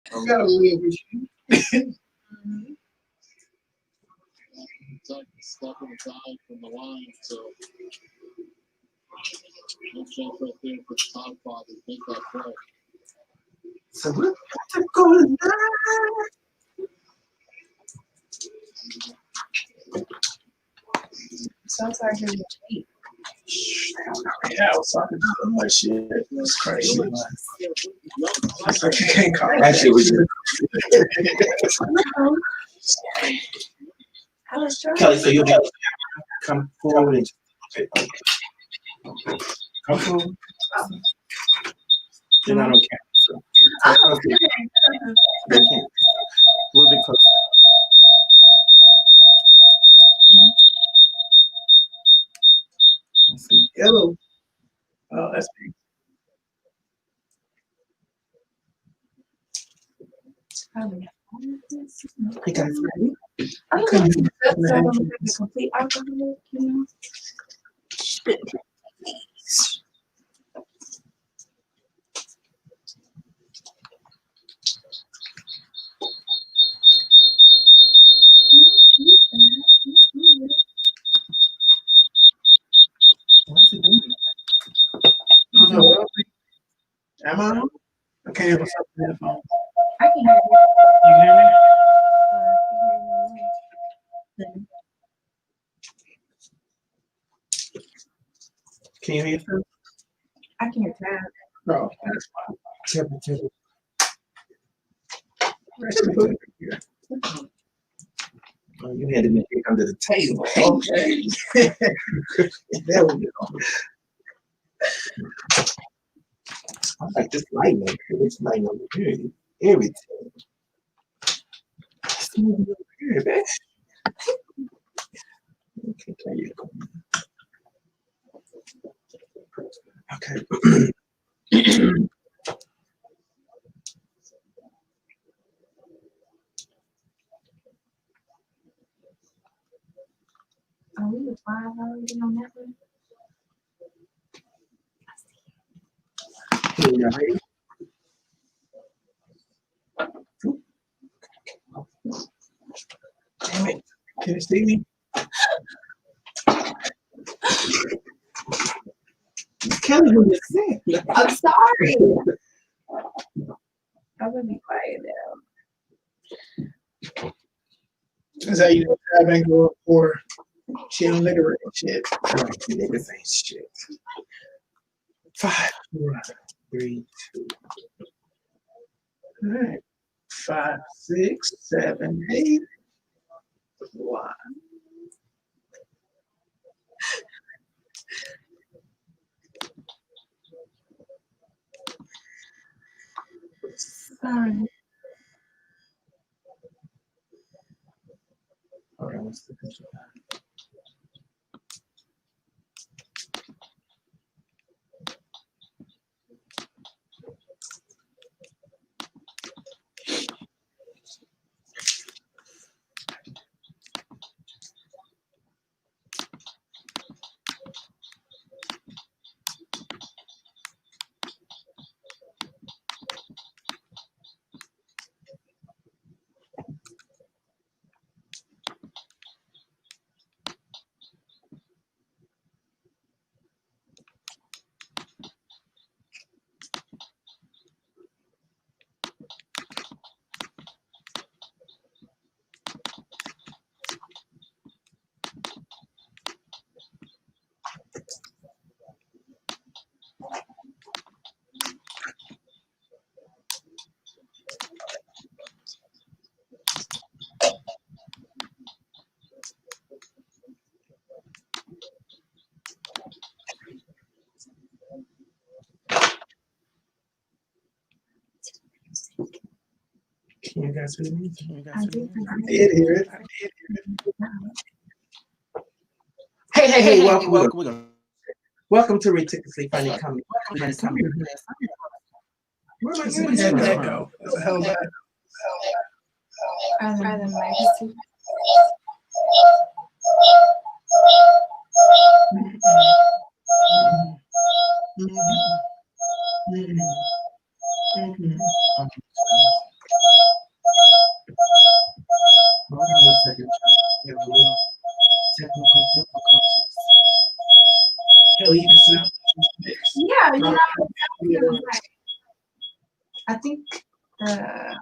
I got a weird with you. Step inside from the line, so no chance right there for Todd to make that play. So we're to go live. So sorry to be Yeah, I was talking to my shit. That's crazy. It's like you can't call that shit with you. I was trying. Kelly, so you'll be able to come forward and come forward. You're not on camera, so they can't. A little bit closer. Hello. Oh, that's me. You guys ready? I don't know if that's complete alcohol, you know. What's it doing? Hello. Am I on? I can't hear myself on the phone. I can hear you. You can hear me? Can you hear yourself? I can hear Tab. No, that's fine. Tip. Oh, you had to make it under the table. Okay. There we go. I like this lighting over here. This lighting over here. Everything. It's moving over here, bitch. Okay, there you go. Okay. Are we with 5 already on that one? Damn it. Can you see me? Kelly, who is that? I'm sorry. I'm gonna be quiet now. Is that you have angle or she don't literate shit? Right, niggas ain't shit. 5, 4, 3, 2. All right. 5, 6, 7, 8. 1. Sorry. All right, what's the picture? Can you guys hear me? I did. I did hear it. Hey, welcome to Ridiculously Funny Comedy. Where my internet go? What the hell is that? Rather legacy. Technical difficulties. Kelly, you can sound. Yeah, I think the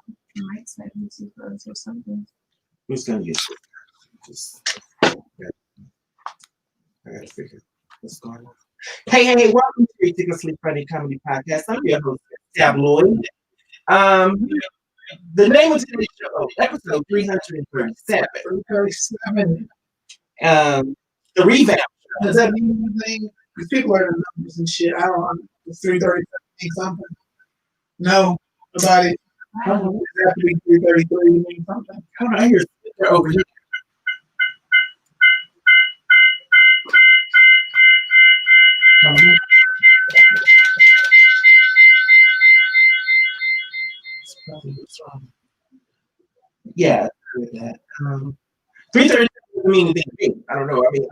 mic's might be too close or something. We're just gonna use this. I gotta figure what's going on. Hey, welcome to Ridiculously Funny Comedy Podcast. I'm your host, Lloyd. The name of today's show, episode 337. 337. The revamp. Does that mean anything? Because people are the numbers and shit. I don't know. It's 337 something. No, nobody. Does it have to be 333 to mean something? I don't know. I hear they're over here. It's probably what's wrong. Yeah, with that. 337 doesn't mean anything to me. I don't know. I mean,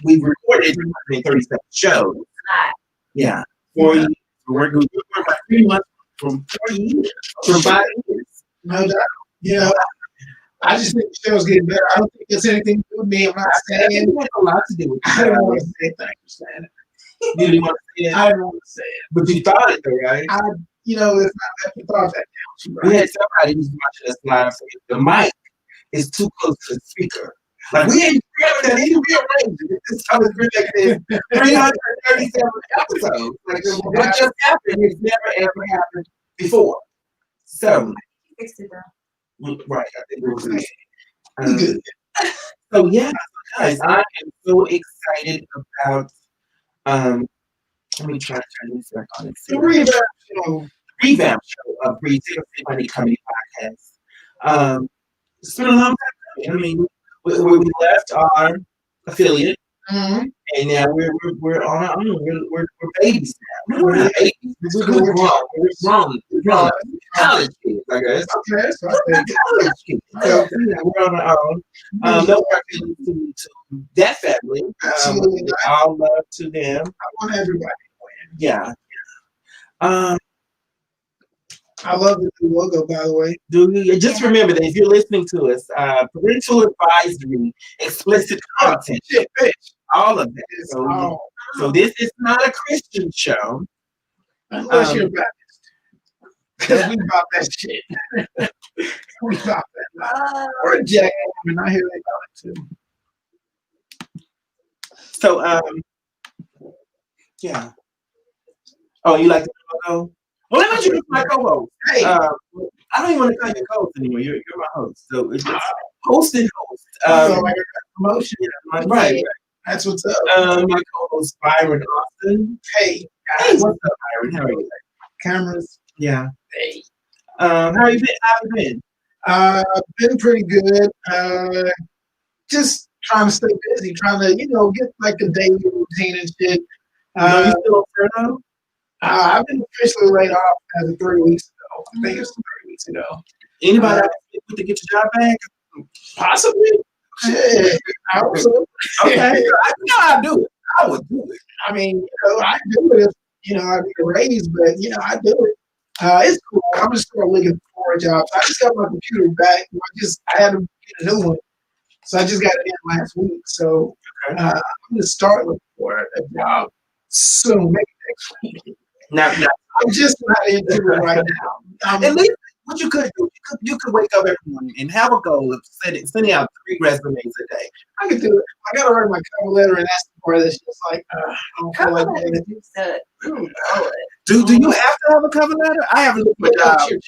we recorded 337 shows. Yeah, 4 years. We're going about 3 months from 4 years, from 5 years. No doubt. You know, I just think the show's getting better. I don't think there's anything to do with me. I'm not I saying think it has a lot to do with I don't want to say thank you, saying it. You didn't want to say it, I don't want to say it. but you thought it though, right? You know, it's not that you thought that counts, We right? had somebody who's watching us live say the mic is too close to the speaker. Like we haven't done any rearranging. This time it's been like 337 episodes. Like what just happened has never ever happened before. So Fixed it though. right, I think it was Good. so yeah, guys, I am so excited about let me try to turn this back on. The Revamp show of Ridiculously Funny Comedy Podcast. It's been a long time coming. I mean, we left our affiliate, and now we're on our own. We're babies now. We're not babies. We're grown. We're grown. College kids, I guess. Okay, so I think College kids. So yeah, we're on our own. No hard feelings to that family. Absolutely not. All love to them. I want everybody to win. Yeah. I love the new logo, by the way. Do you just remember that if you're listening to us, parental advisory, explicit content, Shit, bitch. all of that. It's So, all. so this is not a Christian show. Unless you're Baptist. Because we about that shit. We about that. Or Jack. I mean, I hear they about it too. So, yeah. Oh, you like the logo? Well, let me introduce my co-host. Hey. I don't even want to call you co-host anymore. You're my host. So it's just host and host. So I got promotion. Right. That's what's up. My co-host Byron Austin. Hey, Hey, guys. what's up, Byron? How are you? Cameras. Yeah. Hey. How you been? How you been? Been pretty good. Just trying to stay busy, trying to, get like a daily routine and shit. You still on furlough? I've been officially laid off as of 3 weeks ago. I think it's 3 weeks ago. Anybody to get your job back? Possibly. Shit. I hope so. Okay. I'd do it. I would do it. I mean, I do it if, I get a raise, but, I do it. It's cool. I'm just still looking for a job. So I just got my computer back. I had to get a new one. So I just got it in last week. So I'm going to start looking for a job soon, maybe next week. Now, I'm just not into it right now. at least what you could do, you could wake up every morning and have a goal of sending out 3 resumes a day. I can do it. I got to write my cover letter, and that's the part that's just like, I don't feel like that. Do you have to have a cover letter? I haven't looked for a job in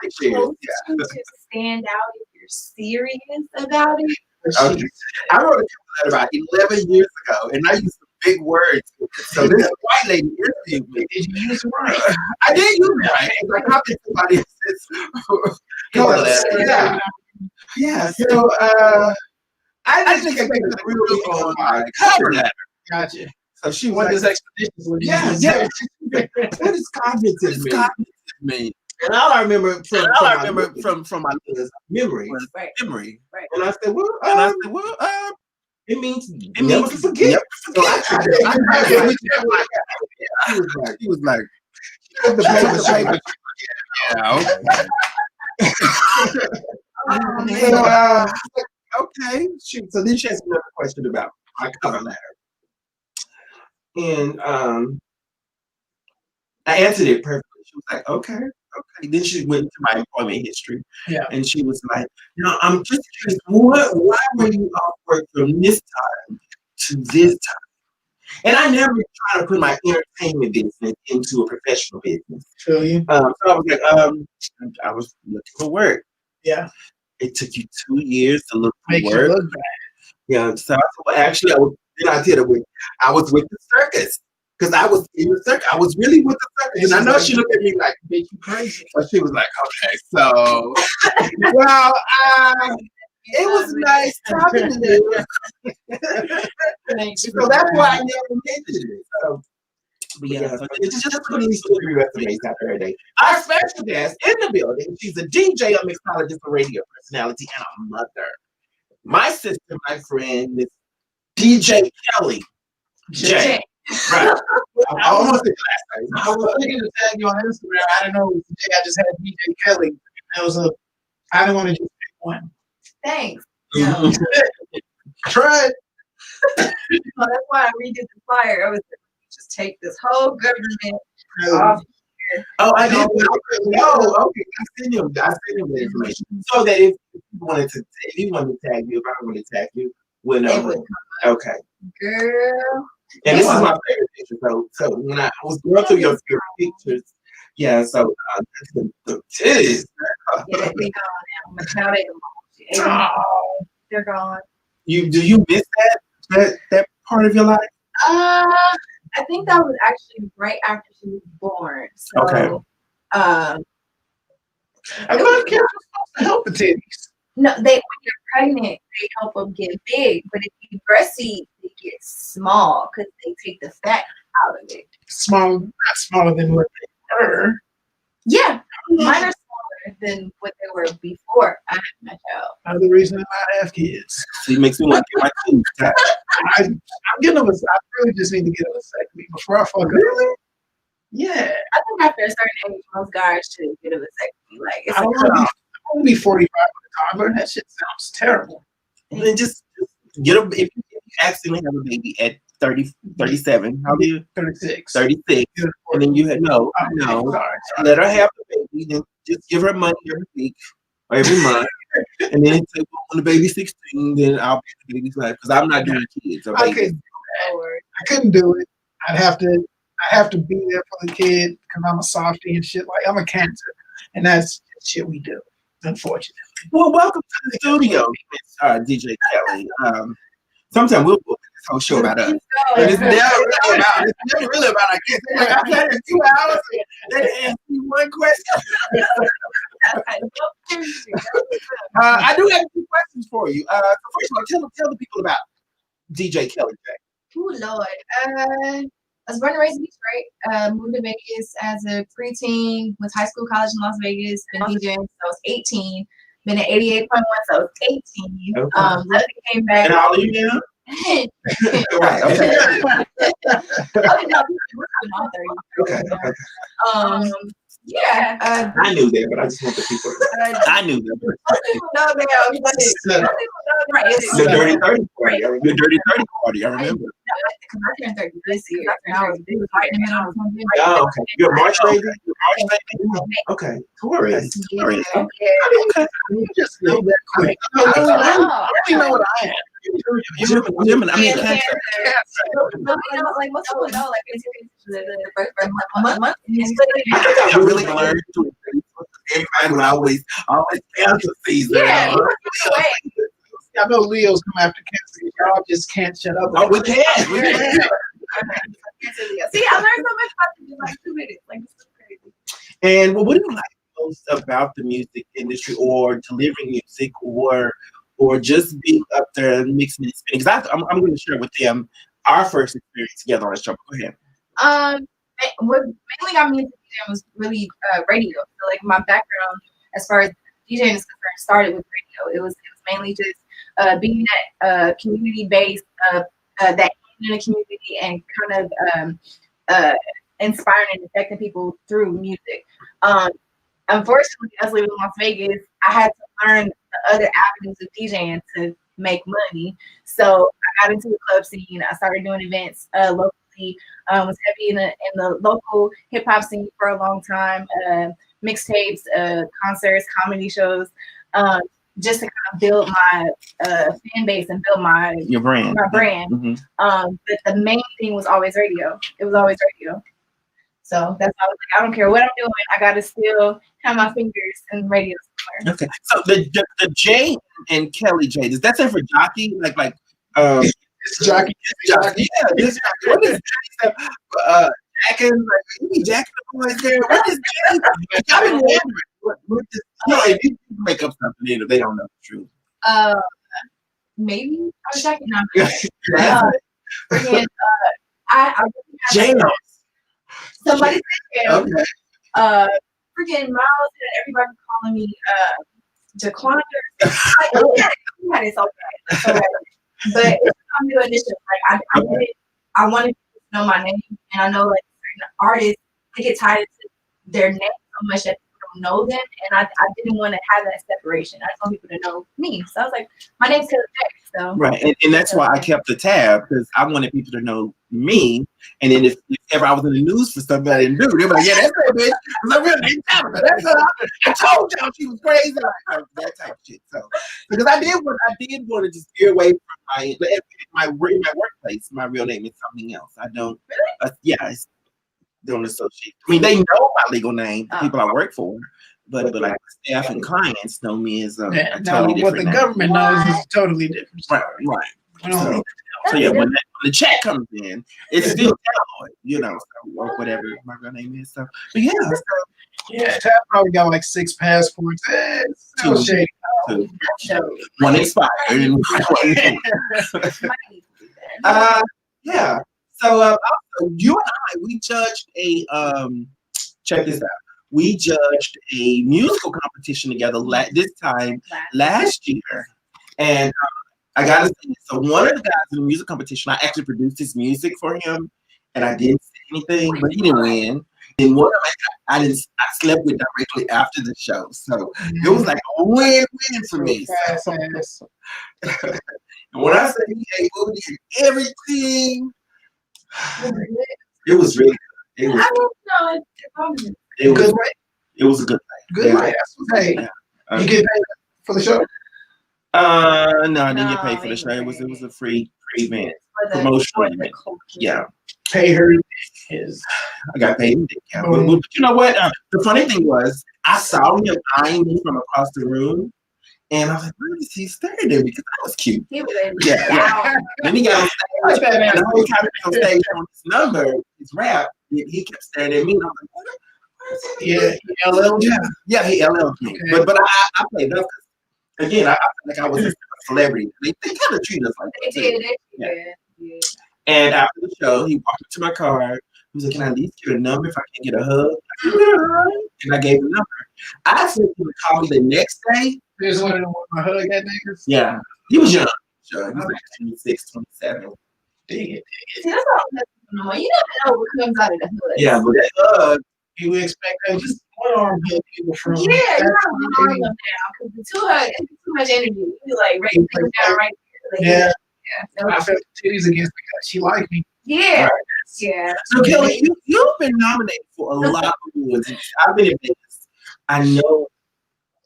6 years. Yeah. To stand out if you're serious about it. Okay. I wrote a cover letter about 11 years ago, and I used some big words. So this white lady interviewed me. Did you use it right? I did use it right. I copied somebody else's cover letter. Yeah. Yeah. So I think I picked really on my cover letter. Gotcha. So she What was does expeditiously mean? yeah. What does cognitive mean? And all I remember from my memory. Right. Memory. Right. And I said, well, it means never forget. So he was like, the paper. Yeah, okay. So, okay, So then she asked another question about my cover letter. And I answered it perfectly. She was like, okay. Then she went into my employment history. Yeah. And she was like, I'm just curious, why were you off work from this time to this time? And I never try to put my entertainment business into a professional business. Feel you? So I was like, I was looking for work. Yeah. It took you 2 years to look for Makes you work. look bad. Yeah. So I said, well, actually, I was with the circus. Because I was in the circus. I was really with the circus. And I know she looked at me like, bitch, you crazy. So she was like, okay, so, well, it was nice talking to you. So that's why I never mentioned it. So, but yeah, so it's just putting these 3 resumes out there today. Our special guest in the building, she's a DJ, a mixologist, a radio personality, and a mother. My sister, my friend, is DJ Kelly. J. Right. I almost did last night. I was thinking to tag you on Instagram. I didn't know it was DJ. I just had DJ Kelly. I didn't want to just pick one. Thanks. No. Try it. So that's why I redid the flyer. I was like, just take this whole government off here. Oh, I didn't know. Okay, I sent him the information so that if you wanted to tag you, if I wanted to tag you, we'll know. Okay. Girl. And this is my favorite picture. So when I was going through your pictures, yeah. So the titties. Yeah, they gone now. They're gone. Do you miss that part of your life? I think that was actually right after she was born. So, okay. I thought kids were supposed to help the titties. No, when you're pregnant, they help them get big. But if you breastfeed, they get small because they take the fat out of it. Small, not smaller than what they were. Yeah, mine are smaller than what they were before I had my child. Another reason I not have kids. So it makes me want to get my teeth tied. I'm getting them. I really just need to get a vasectomy before I fuck up. Really? Yeah. I think after a certain age, most guys should get a vasectomy. Like it's I want to be 45 with a toddler. That shit sounds terrible. And then just get a. If you accidentally have a baby at 30, 37, how old are you? 36. 36. And then you had no. Sorry. Let her have the baby. Then just give her money every week or every month. And then say, well, when the baby's 16, then I'll pay the baby's life because I'm not doing kids. Or I couldn't do it. I have to be there for the kid because I'm a softie and shit. Like I'm a cancer, and that's shit we do. Unfortunately. Well, welcome to the studio, DJ Kelly. Sometime we'll do this whole show about us. And it's never really about our kids. Like I sat here 2 hours and they asked me one question. I do have a few questions for you. So first of all, tell the people about DJ Kelly J. Oh Lord. I was born and raised in Detroit. Moved to Vegas as a preteen. Went to high school, college in Las Vegas. Been DJing since I was 18. Been at 88.1, so I was 18. Okay. Left and came back. And how old are you now? Right. Okay. Okay. Yeah. I knew that, but I just want the people. I knew that. Most people know that. Right. The Dirty 30 party. The Dirty 30 party. I remember. Because I turned 30 this year. It was right in the middle of the pandemic. Oh, okay. You're a March baby? Okay. Taurus. Okay. You just know that quick. I don't know what I am. Gemini. I mean, Cancer. Like most people know, like it's the first month. I really learned to everybody always Cancer season. Yeah. I know Leos come after Cancer. Y'all just can't shut up. Oh, we can't. We can't. See, I learned so much about this in like 2 minutes. Like it's so crazy. And what do you like most about the music industry, or delivering music, or just being up there and mixing and spinning? Because I'm going to share with them our first experience together on the show. Go ahead. What mainly got me into DJing was really radio. So like my background as far as DJing is concerned started with radio. It was mainly just being that community based, that in the community and kind of inspiring and affecting people through music. Unfortunately, as living in Las Vegas, I had to learn the other avenues of DJing to make money. So I got into the club scene. I started doing events locally. Was heavy in the local hip hop scene for a long time. Mixtapes, concerts, comedy shows. Just to kind of build my fan base and build your brand. My brand. Mm-hmm. But the main thing was always radio. It was always radio. So that's why I was like, I don't care what I'm doing. I gotta still have my fingers in radio somewhere. Okay. So the J and Kelly J, does that stand for jockey? Like It's jockey. jockey. Yeah, this jockey. What is that? Jacking? Like, you be jacking the boys there? What is that? I've been wondering. What this, if you make up something, they don't know the truth. Maybe I was checking on. Freaking, I really James. somebody said Okay. freaking Miles and everybody calling me decliner. Like, okay, it's okay. So, but I'm doing this. Like I wanted people to know my name, and I know like certain artists they get tied to their name so much that people don't know them, and I didn't want to have that separation. I just want people to know me. So I was like, my name's Taylor Jack. So Right, and that's why I kept the tab because I wanted people to know me. And then if ever I was in the news for something I didn't do, they were like, "Yeah, that's that bitch. My real name Tabitha. That's her. I told y'all she was crazy." Like, that type of shit. So because I did want to just steer away from my workplace. My real name is something else. I don't. I don't associate. I mean, they know my legal name, the people I work for. But like staff and clients know me as a totally different what the name. government knows is totally different. Right. So yeah, when the check comes in, it's still tabloid, or whatever my real name is. So, but yeah, Tab probably got like 6 passports. It's so shady. Two. One expired. And yeah. So also, you and I, we judged check this out. We judged a musical competition together last year, and I gotta say, so one of the guys in the music competition, I actually produced his music for him, and I didn't say anything, but he didn't win. And one of them, I slept with directly after the show, so it was like a win-win for me. So, and when I say he ate booty and everything, it was really good. It was good. It was a good thing. Good night. Hey, you get paid for the show? No, I didn't get paid for the show. It was a free event, promotional event. Yeah, pay her. I got paid. But you know what? The funny thing was, I saw him eyeing me from across the room, and I was like, "Why is he staring at me?" Because I was cute. Yeah. Then he got on stage, and the whole time he was on stage on his number, his rap, he kept staring at me, and I was like, "What?" Yeah, he LL'd you. Yeah, he LL'd me. Okay. But I played up because, again, I felt like I was a celebrity. They kind of treat us like that. Yeah. And after the show, he walked into my car. He was like, "Can I at least get a number if I can't get a hug?" And I gave him a number. I asked him to call me the next day. You just wanted to want my hug that nigga? Yeah. He was young. Sure. He was like 26, 27. Dig it. See, that's all. You never know what comes out of the hood. Yeah, but that hug, you would expect that just one arm hug people from. Yeah, you have one arm up now because the two hug, it's too much energy. You be like, right, down right there. Like, yeah. I felt the titties against me because she liked me. Yeah. Right. Yeah. So Kelly, you've been nominated for a lot of awards. I've been in Vegas, I know,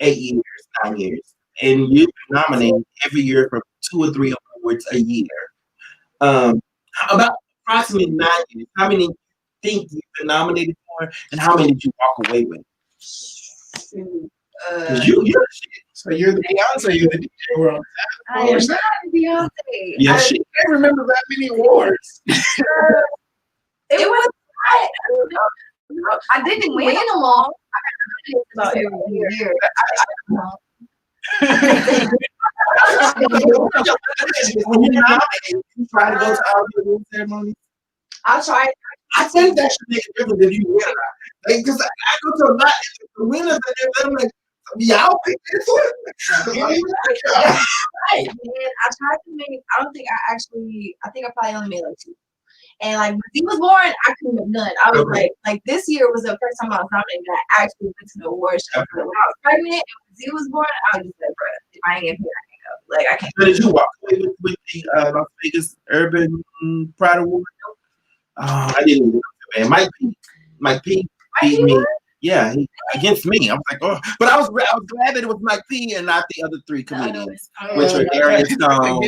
8 years, 9 years, and you've been nominated every year for 2 or 3 awards a year. About approximately 9 years. How many do you think you've been nominated for, and how many did you walk away with? You're the shit. So you're the Beyonce, you're the DJ world. I am not Beyonce. Yes, I can't remember that many awards. It was. I didn't win them all. I got about every year. When you're nominated, you try to go to all the award ceremonies. I tried. I think that should make a difference if you win or not. Because I go to a lot of the winners and they're like, y'all pick this one. Right, man. I tried to make. I think I probably only made like 2. And like when he was born, I couldn't have none. I was like this year was the first time I was nominated that I actually went to the award show. But when I was pregnant and when he was born, I was just like, bro, if I ain't get here, I can't go. Like I can't. So did you walk away with the Las Vegas Urban Pride Award? I didn't do it, man. Mike P beat me. Yeah, against me. I was like, oh, but I was glad that it was Mike P and not the other three comedians, which are Darius Stone,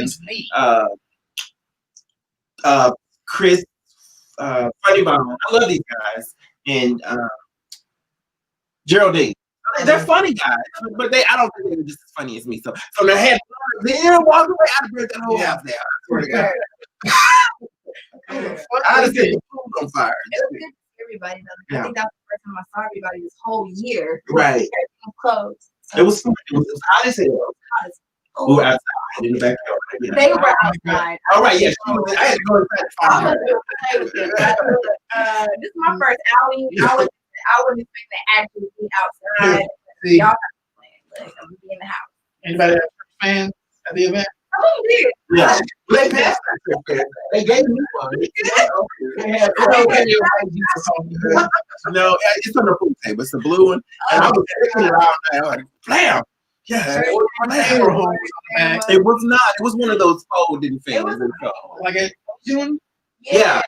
Chris, Funny Bone. I love these guys, and Geraldine. They're funny guys, but I don't think they were just as funny as me. So they had walked away. I'd have burnt that whole house down. I swear to God. I'd have set the food on fire. It was good to see everybody though. I think that was the first time I saw everybody this whole year. Right. Everything was closed. So it was fun. It was hot as hell. We were outside in the backyard. Yeah. They were outside. All right, yes. I had to go inside to find her. This is my first outing. I wouldn't expect to actually be outside. See, Y'all got to plan. Like, I'm gonna be in the house. anybody have fans at the event? Oh, dear. Yeah. They passed that. They gave me one. They had no, it's on the food table. It's a blue one. And I was picking it out now. Like, blam! Yeah. It was not. It was one of those folding things. Like a June? Yeah.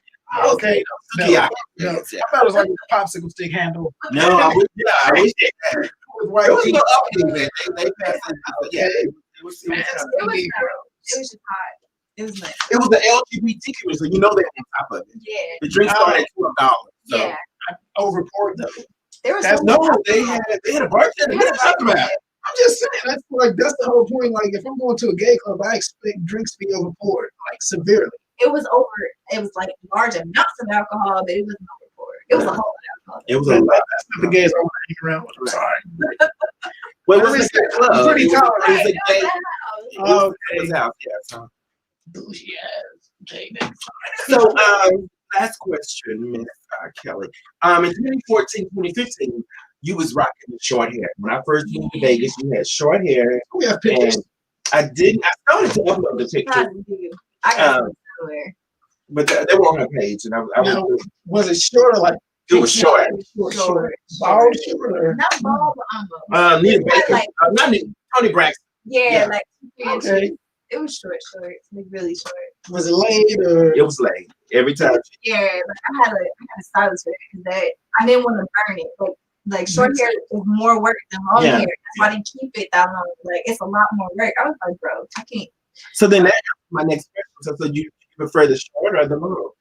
Okay. No. Yeah. No. I thought it was like a popsicle stick handle. No, I wish they had. It Right. was no update. They passed it. Yeah. It was just hot. It was nice. It was the LGBT community, so you know they're on top of it. Yeah. The drink started at $12. So. Yeah. I overpoured them. There was they had a bartender. What are you talking about? I'm just saying that's the whole point. Like if I'm going to a gay club, I expect drinks to be overpoured, like severely. It was like large amounts of alcohol, but it wasn't overpoured. It was a whole lot of alcohol. It was a lot. That's not the gays I want to hang around with. I'm sorry. Well, it was a club. Pretty tolerant. It was a gay. Okay. It was house, yeah. So. Bougie ass. Okay, next. So, last question, Miss Kelly. In 2014, 2015, you was rocking the short hair. When I first moved to Vegas, you had short hair. We have pictures. I started to upload the pictures. I got some somewhere. But they were on her page, and I was it short or like? It was short. Short. Bald short or? Not bald, but Nita Baker. Not Nita, Tony Braxton. Yeah, like 2 inches. Okay. It was short, like really short. Was it laid or? It was laid every time. Yeah, like I had a stylist for it because I didn't want to burn it. Like short hair is more work than long hair. That's why they keep it that long. Like it's a lot more work. I was like, bro, I can't. So then that's my next question. So you prefer the short or the long?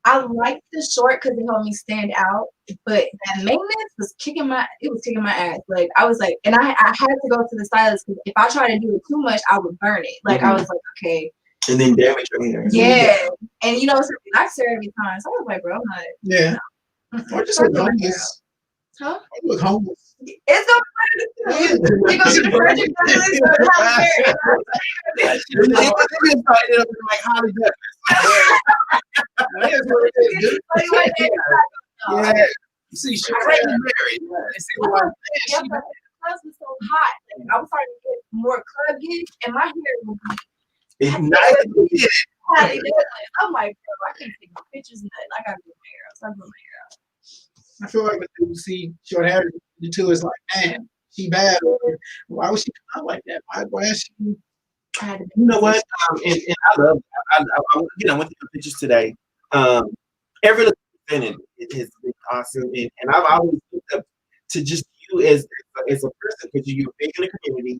I liked the short because it helped me stand out, but that maintenance was kicking my ass. Like I was like, and I had to go to the stylist because if I tried to do it too much, I would burn it. Like I was like, okay. And then damage your hair. Yeah. And it's relaxer every time. So I was like, bro, I'm not. Yeah. Or just look homeless. Huh? You look homeless. It's so funny. You go to the project. Like Holly Duck. Yeah. You see, she's married. Yeah, but the clubs was so hot. Like, I was starting to get more club gigs, and my hair was it's nice. I'm like, bro, I can't take my pictures. I gotta get my hair out. So I put my hair out. I feel like when people see short hair, the two is like, man, she bad. Why would she come out like that? Why is she? You know what? And I love. I went through the pictures today. Every little thing it has been awesome, and I've always looked up to just you as a person because you're big in the community.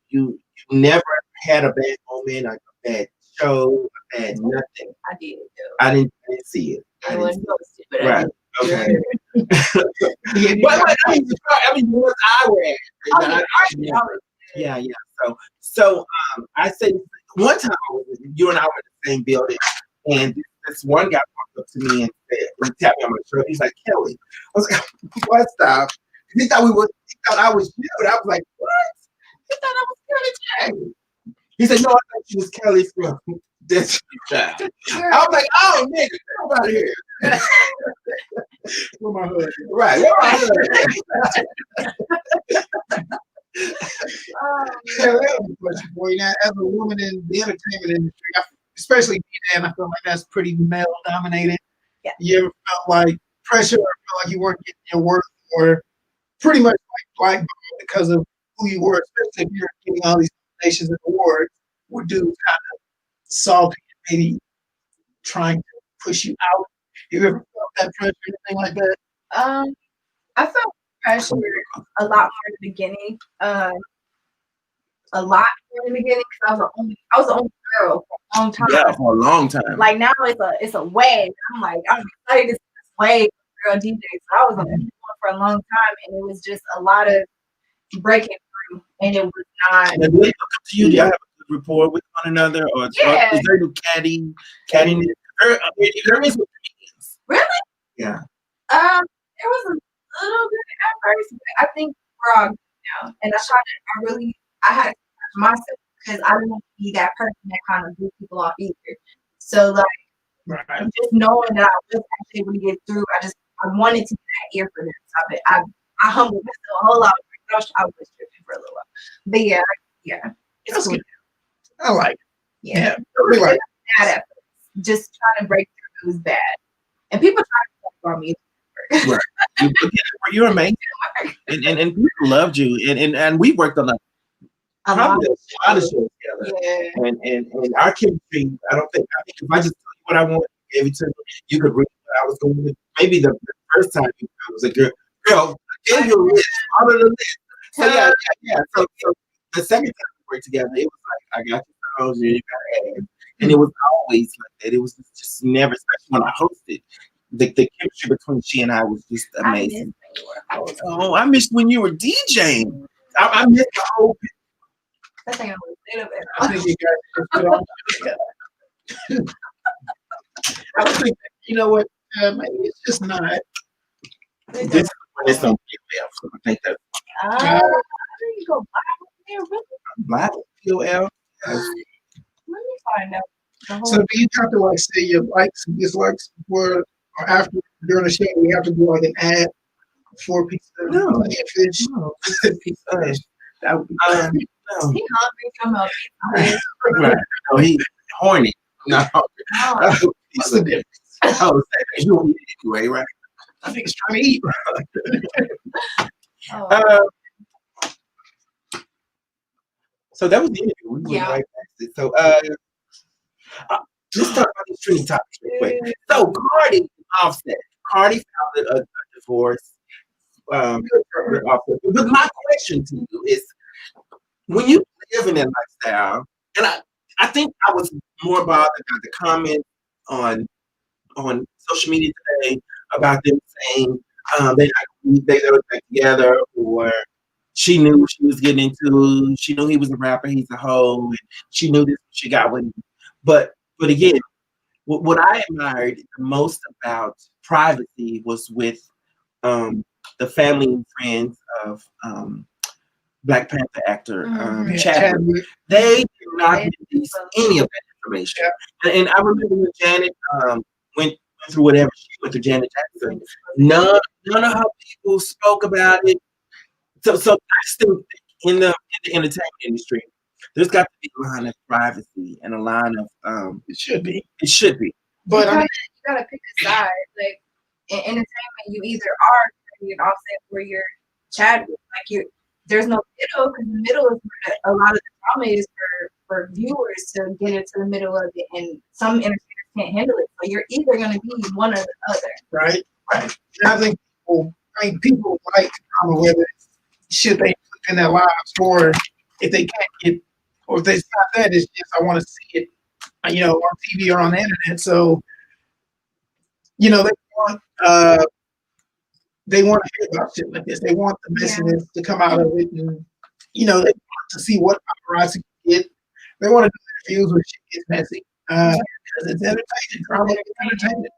You never had a bad moment, like a bad show, a bad nothing. I did. I didn't see it. I wasn't posted, but right. Okay. But I mean, what I read. Yeah. So I said one time you and I were in the same building, and this one guy walked up to me and tapped me on my shoulder. He's like, Kelly. I was like, what? Stop. He thought I was you. And I was like, what? He thought I was Kelly Jackson. He said, no, I thought she was Kelly from Destiny Child. I was like, oh, nigga, get out of here. Where my hood? Right. Where my hood? Question for you now, as a woman in the entertainment industry, especially DJ, I feel like that's pretty male dominated. Yeah. You ever felt like pressure or felt like you weren't getting your worth, or pretty much like blackballed because of who you were, especially if you're getting all these nominations and awards were due kind of salty and maybe trying to push you out. You ever felt that pressure, anything like that? I felt pressure a lot more in the beginning. A lot more in the beginning because I was the only girl for a long time. Yeah, for a long time. Like now it's a wave. I'm excited to see this wave of girl DJs. So I was on the one for a long time, and it was just a lot of breaking through, and it was not. And when they come to you, do y'all have a good rapport with one another, or is there no cattiness? There is with comedians. Really? Yeah. There was a little bit at first, but I think we're all good now. And I had to touch myself because I didn't want to be that person that kind of blew people off either. So just knowing that I was actually able to get through, I wanted to be that ear for them. So I humbled myself a whole lot. I was tripping for a little while. But yeah. It's cool. Good. I like it. Yeah. It was bad at first. Just trying to break through, it was bad. And people tried to talk about me. Right. You're amazing. And people loved you. And we worked on a lot of shows together. Yeah. And our chemistry, I think if I just tell you what I want, every time you could read what I was going with. Maybe the first time you was a girl, I gave you a list, all of the list. So yeah. So the second time we worked together, it was like, I got your songs, you got ads. And it was always like that. It was just never, especially when I hosted. The chemistry between she and I was just amazing. I missed when you were DJing. I missed the whole. I think I think you guys put on together. I was thinking, you know what? Maybe it's just not. This is when it's on POL, so I think that. I didn't go live there, really. Live POL. Let me find out. So do you have to say your likes and dislikes before or after during the show? We have to do like an ad for pizza. No. Fish. No. Pizza fish. That would be no. He hungry from a pizza. Right. No, he's horny. No. What's the difference? Oh, you don't eat it anyway, right? I think it's trying to eat. So that was the interview. We went right back. So let's talk about these trending topics real quick. So Cardi and Offset. Cardi founded a divorce. But my question to you is, when you live in that lifestyle, and I think I was more bothered about the comments on social media today about them saying they were back together, or she knew what she was getting into. She knew he was a rapper, he's a hoe, and she knew this she got with him. But again, what I admired the most about privacy was with the family and friends of Black Panther actor Chadwick. They did not release any of that information. Yeah. And I remember when Janet went through whatever she went through, Janet Jackson, none of her people spoke about it. So I just think in the entertainment industry, there's got to be a line of privacy and a line of it should be. But you gotta pick a side. Like in entertainment, you either are an Offset or you're Chadwick. Like there's no middle, because the middle is where a lot of the drama is for viewers to get into the middle of it, and some entertainers can't handle it. So you're either gonna be one or the other. Right. And I think people like drama, whether it's shit they put in their lives, or if they can't get, or if they stop that, it's just I want to see it, on TV or on the internet. So, they want to hear about shit like this. They want the messages to come out of it, and they want to see what paparazzi can get. They want to do interviews where shit gets messy. Because it's entertaining. Drama is entertainment.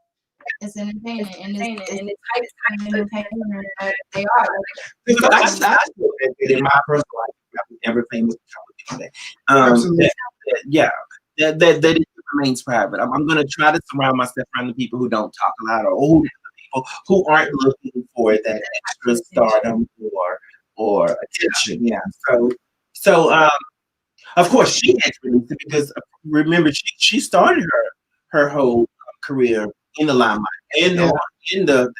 It's entertaining, and it's type of entertainment they are. I still think that in my personal life, everything was today. That it remains private. I'm going to try to surround myself around the people who don't talk a lot, or older people who aren't looking for that extra stardom or attention. Yeah. So of course she had to release it because remember she started her whole career in the limelight and in the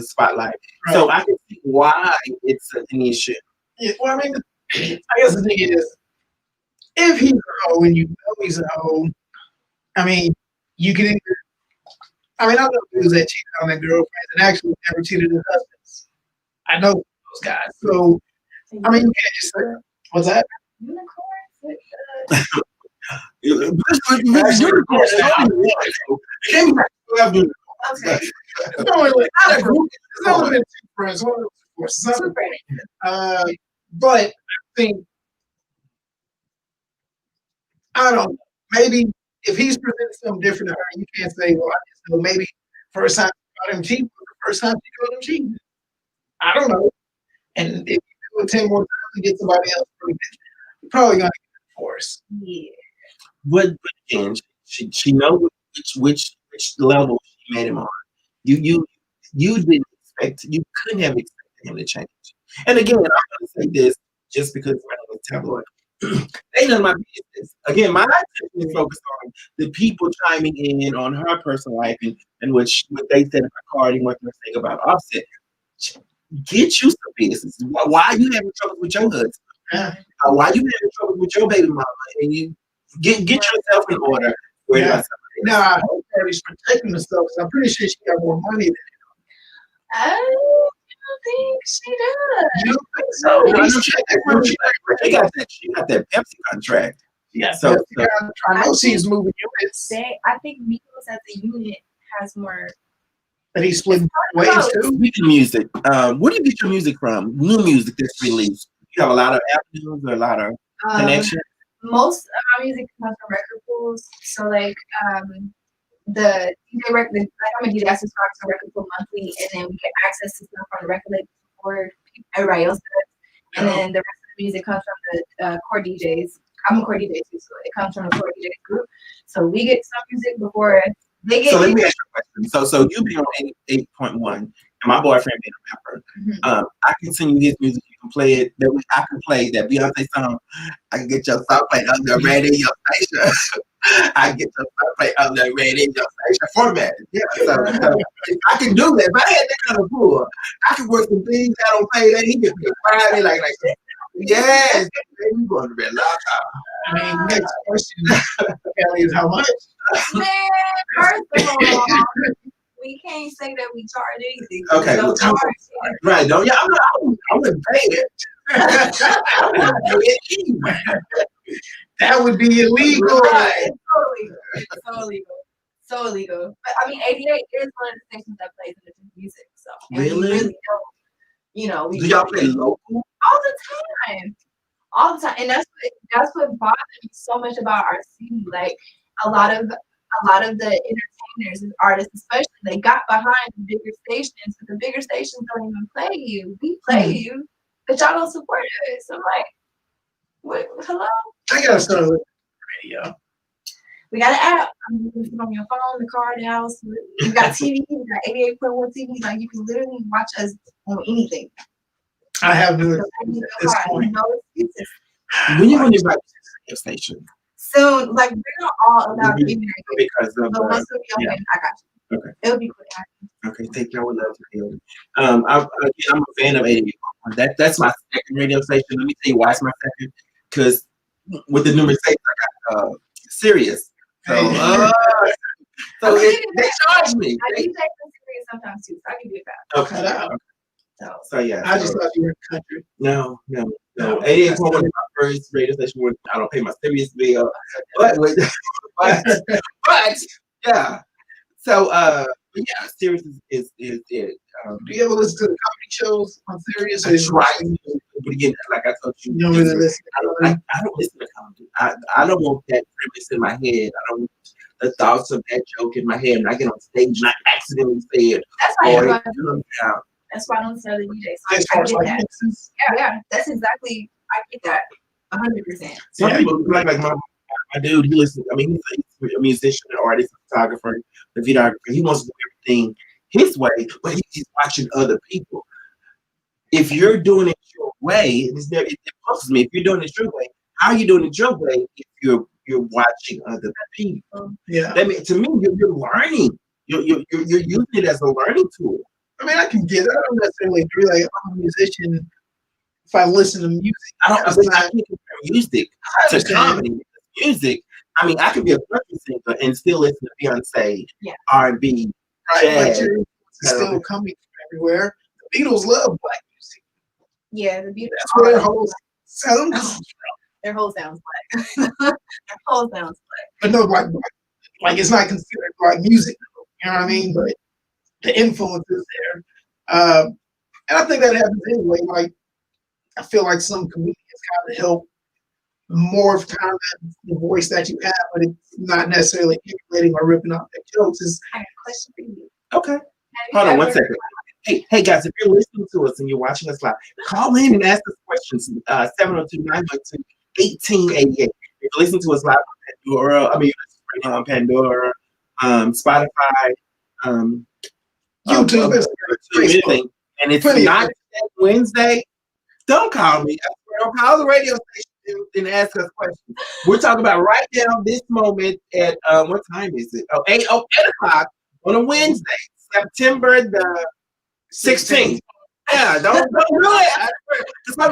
spotlight. Right. So I can see why it's an issue. Yeah, well, I mean, I guess the thing is, if he's a hoe and you know he's a hoe, I mean, you can either. I mean, I know dudes that cheated on their girlfriends and actually never cheated on husbands. I know those guys. So, I mean, you can't just say, what's that? It's only been 2 friends. One of them was something. But I think, I don't know, maybe if he's presenting something different to her, you can't say, well, I just know maybe first time you caught him cheating was the first time you caught him cheating. I don't know. And if you do it 10 more times and get somebody else, you're probably going to get divorced. Yeah. But again, she knows which level she made him on. You didn't expect, you couldn't have expected him to change. And again, I'm going to say this just because I'm a tabloid. Ain't none of my business. Again, my attention is focused on the people chiming in on her personal life and what they said in her card and what they're saying about Offset. Get you some business. Why are you having trouble with your husband? Why are you having trouble with your baby mama? And you get yourself in order. Now, I hope Cardi's protecting herself because I'm pretty sure she got more money than him. I don't think she does. You don't think so? She got that Pepsi contract. Yeah, so I know she's moving units. I think Migos as a unit has more. But he's splitting ways too. Speaking of music, where do you get your music from? New music that's released. You have a lot of avenues or a lot of connections. Most of my music comes from record pools. So like the DJ record, like I'm a DJ, I subscribe to Record Pool monthly, and then we get access to stuff from the record label before everybody else does. And then the rest of the music comes from the core DJs. I'm a core DJ too, so it comes from the core DJ group. So we get some music before they get. So let me ask you a question. So you be on 88.1, and my boyfriend being a rapper. I can send you his music. You can play it. I can play that Beyonce song. I can get your song played on the radio station. I get your song played on the radio station format. Yeah. So if I can do that. If I had that kind of pool, I can work some things I don't pay that. He can be Friday like yes. We going to be a lot of time. I mean, next question, Kelly, is how much? Man, first of all, we can't say that we charge anything. Okay, well, right? Don't I'm gonna pay it. That would be illegal. Right? So illegal. But I mean, 88 is one of the stations that plays independent music. So really don't. You know, do y'all play local all the time, and that's what bothers me so much about our city. Like a lot of the entertainers and artists, especially, they got behind the bigger stations, but the bigger stations don't even play you. We play you, but y'all don't support us. I'm like, what? Hello? I gotta start listening to radio. We got an app. You can put it on your phone, the car, the house. We got TV. We got 88.1 TV. Like you can literally watch us on anything. I have no this point. No excuses. When you back to the station? Soon, like we're not all allowed to be there. Because of but once we open, I got you. Okay. It'll be quick. Okay, thank you. I would love to hear it. I'm a fan of 88. That's my second radio station. Let me tell you why it's my second. Because with the new Mercedes, I got Sirius. So, they charge me. I do take Sirius sometimes too, so I can do that. Okay. So yeah. I just thought you were in the country. No. 88.1 is my first radio station where I don't pay my Sirius bill. But yeah. So yeah, Sirius is it. Do you ever listen to the comedy shows on Sirius? I try. But again, like I told you, you don't really listen. I don't listen to comedy. I don't want that premise in my head. I don't want the thoughts of that joke in my head, and I get on stage and I accidentally say it. That's why I don't sell the DJ. So I get that. Yeah, that's exactly. I get that 100%. Some people like my dude. He listens. I mean, he's a musician, an artist, a photographer, a videographer. He wants to do everything his way, but he's watching other people. If you're doing it your way, it pulls me. If you're doing it your way, how are you doing it your way? If you're watching other people, yeah. That means, to me, you're learning. You're using it as a learning tool. I mean, I can get it. I don't necessarily agree. Like, I'm a musician. If I listen to music, I can't compare music to comedy. Music, I mean, I could be a country singer and still listen to Beyonce, R&B, jazz. But your influence is still coming from everywhere. The Beatles love black music. Yeah, the Beatles. That's where their whole sound comes from. Their whole sounds black. Their whole sounds black. But no, like it's not considered black music. You know what I mean? But the influence is there. And I think that happens anyway. Like, I feel like some comedians kind of help morph kind of the voice that you have, but it's not necessarily emulating or ripping off their jokes. I have a question for you. Okay. Hold on one second. Hey guys, if you're listening to us and you're watching us live, call in and ask us questions. 702-912-1888. If you listen to us live on Pandora, Spotify, YouTube, anything, and it's not Wednesday, don't call me. Don't call the radio station and ask us questions. We're talking about right now, this moment at what time is it? 8 o'clock on a Wednesday, September the 16th. Yeah, don't do it. We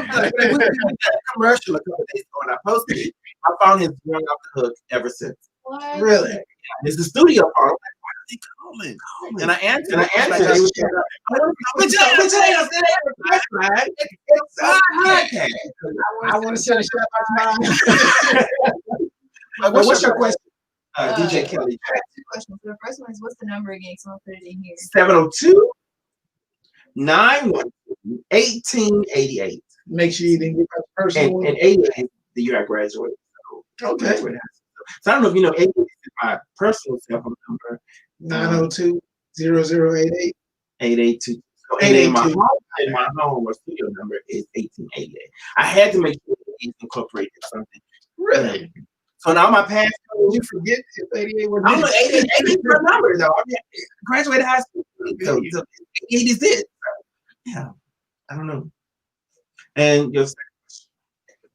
did a commercial a couple of days ago and I posted it. My phone has rung off the hook ever since. What? Really? Yeah, it's the studio phone. I'm like, why are they calling? And I answered. They were I want to shut a shot my mind. What's your question? DJ Kelly. I have two questions. The first one is, what's the number again? Someone put it in here. 702-912-1888. Make sure you didn't get that personal. And 88 is the year I graduated. So okay. So I don't know if you know, 88 is my personal cell phone number. 902-0088. 882. So, and then my home or studio number is 1888. I had to make sure it's incorporated something. Really? So now my passcode. You forget if 88 was. I'm 88 is my number though. I mean, graduated high school. So 88 is it. So, yeah. I don't know. And your second question.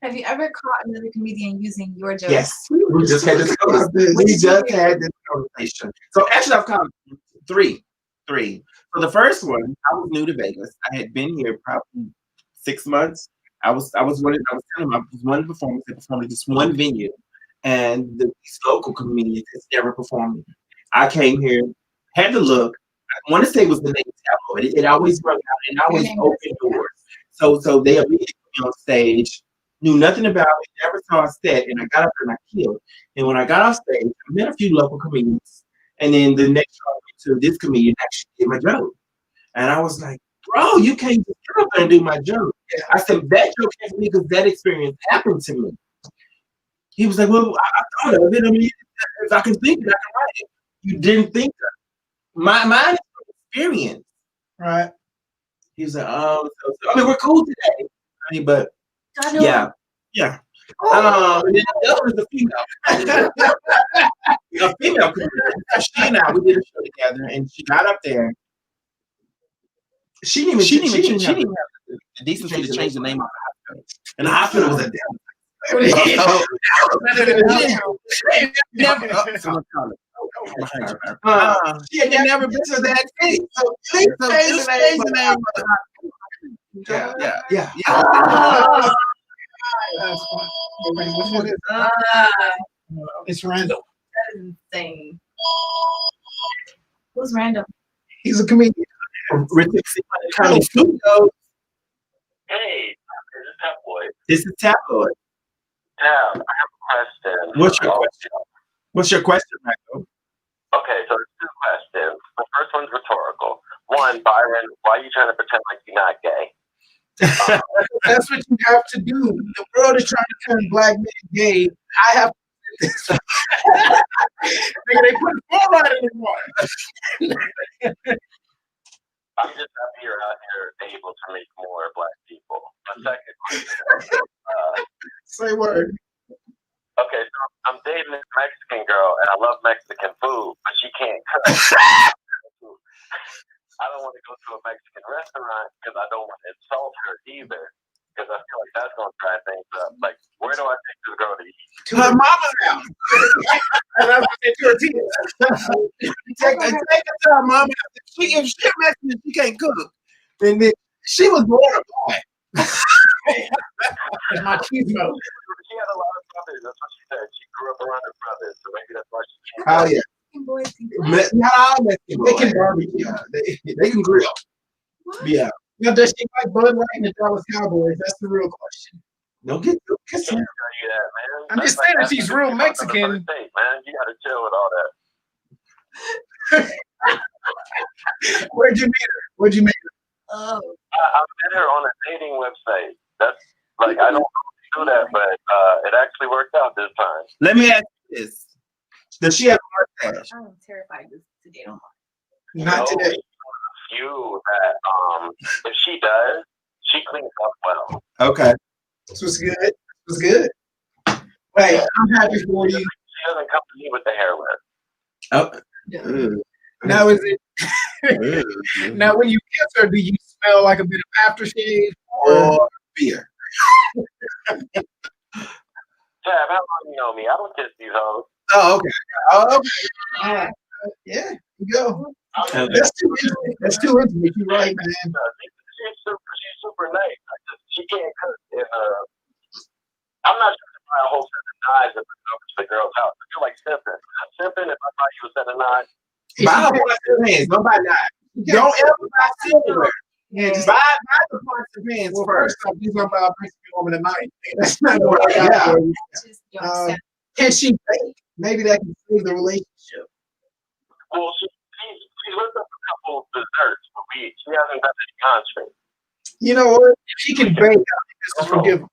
Have you ever caught another comedian using your jokes? Yes. We just had this conversation. So actually I've caught three. So the first one, I was new to Vegas. I had been here probably 6 months. I was telling him I was one performance. I performed at just one venue, and these local comedians has never performed. I came here, had to look. I want to say it was the name Tabloid. It always worked out and always opened doors. So they immediately put me on stage, knew nothing about it, never saw a set, and I got up there and I killed. And when I got off stage, I met a few local comedians, and then the next show I went to, this comedian actually did my joke, and I was like, bro, you can't just get up there and do my joke. I said, that joke came to me because that experience happened to me. He was like, well, I thought of it. I mean, if I can think it, I can write it. You didn't think of it. Mine is experience. Right. He was like, oh, I mean, we're cool today. I mean, but yeah. And then the other is a female. A female comedian. She and I, we did a show together, and she got up there. She didn't even have the decency to change the name of the hospital. And the hospital was a she had never been to that city. So change the name of the hospital. Yeah. It's Randall. That is insane. Who's Randall? He's a comedian. Comedy Studios. Hey, this is Tabloid. This is Tabloid. Yeah, I have a question. What's your question, Michael? Okay, so there's two questions. The first one's rhetorical. One, Byron, why are you trying to pretend like you're not gay? That's what you have to do. The world is trying to turn black men gay. I have to do this. They put fluoride in the water. I'm just happy you're out here able to make more black people. My second question. Say word. Okay, so I'm dating this Mexican girl, and I love Mexican food, but she can't cook. I don't want to go to a Mexican restaurant because I don't want to insult her either, because I feel like that's going to dry things up. Like, where do I take this girl to eat? To her mama's house. And I'm going to her teeth. Take her to her mama's house. If she's Mexican, she can't cook. And then she was born a boy. My cheese mode. Oh yeah. Mexican boys can Not all Mexican They boys. can barbecue. Yeah, they can grill. What? Yeah. Now, does she like Bud Light and the Dallas Cowboys? That's the real question. Don't get I can't tell you that, man. I'm just saying, if she's real Mexican. State, man, you gotta chill with all that. Where'd you meet her? Where'd you meet her? Oh, I met her on a dating website. That's like I don't do that, but it actually worked out this time. Let me ask you this. Does she have a mustache? I'm terrified to date online. Not today. Few that if she does, she cleans up well. Okay. This was good. This was good. Hey, I'm happy for you. She doesn't come to me with the hair whip. Oh. Now is it? Now, when you kiss her, do you smell like a bit of aftershave Or beer. Tab, how long you know me? I don't kiss these hoes. Oh, okay. Oh, okay. Yeah, you go. Okay. That's too intimate. That's too intimate. You're right, man. She's super nice. She can't cook. And, I'm not sure to buy a whole set of knives if I go to the girl's house. I feel like simping. I'm simping if I buy you a set of knives. Buy the points of hands. Don't buy knives. Don't ever buy silverware. Yeah, just Buy the points of hands well, first. first off, you're talking about a Mexican woman tonight. That's not what I got Yeah. for you. Just you know, Can she bake? Maybe that can save the relationship. Well, she's looked up a couple desserts, but she hasn't done any entree. You know what? If she can bake, I think this is forgivable.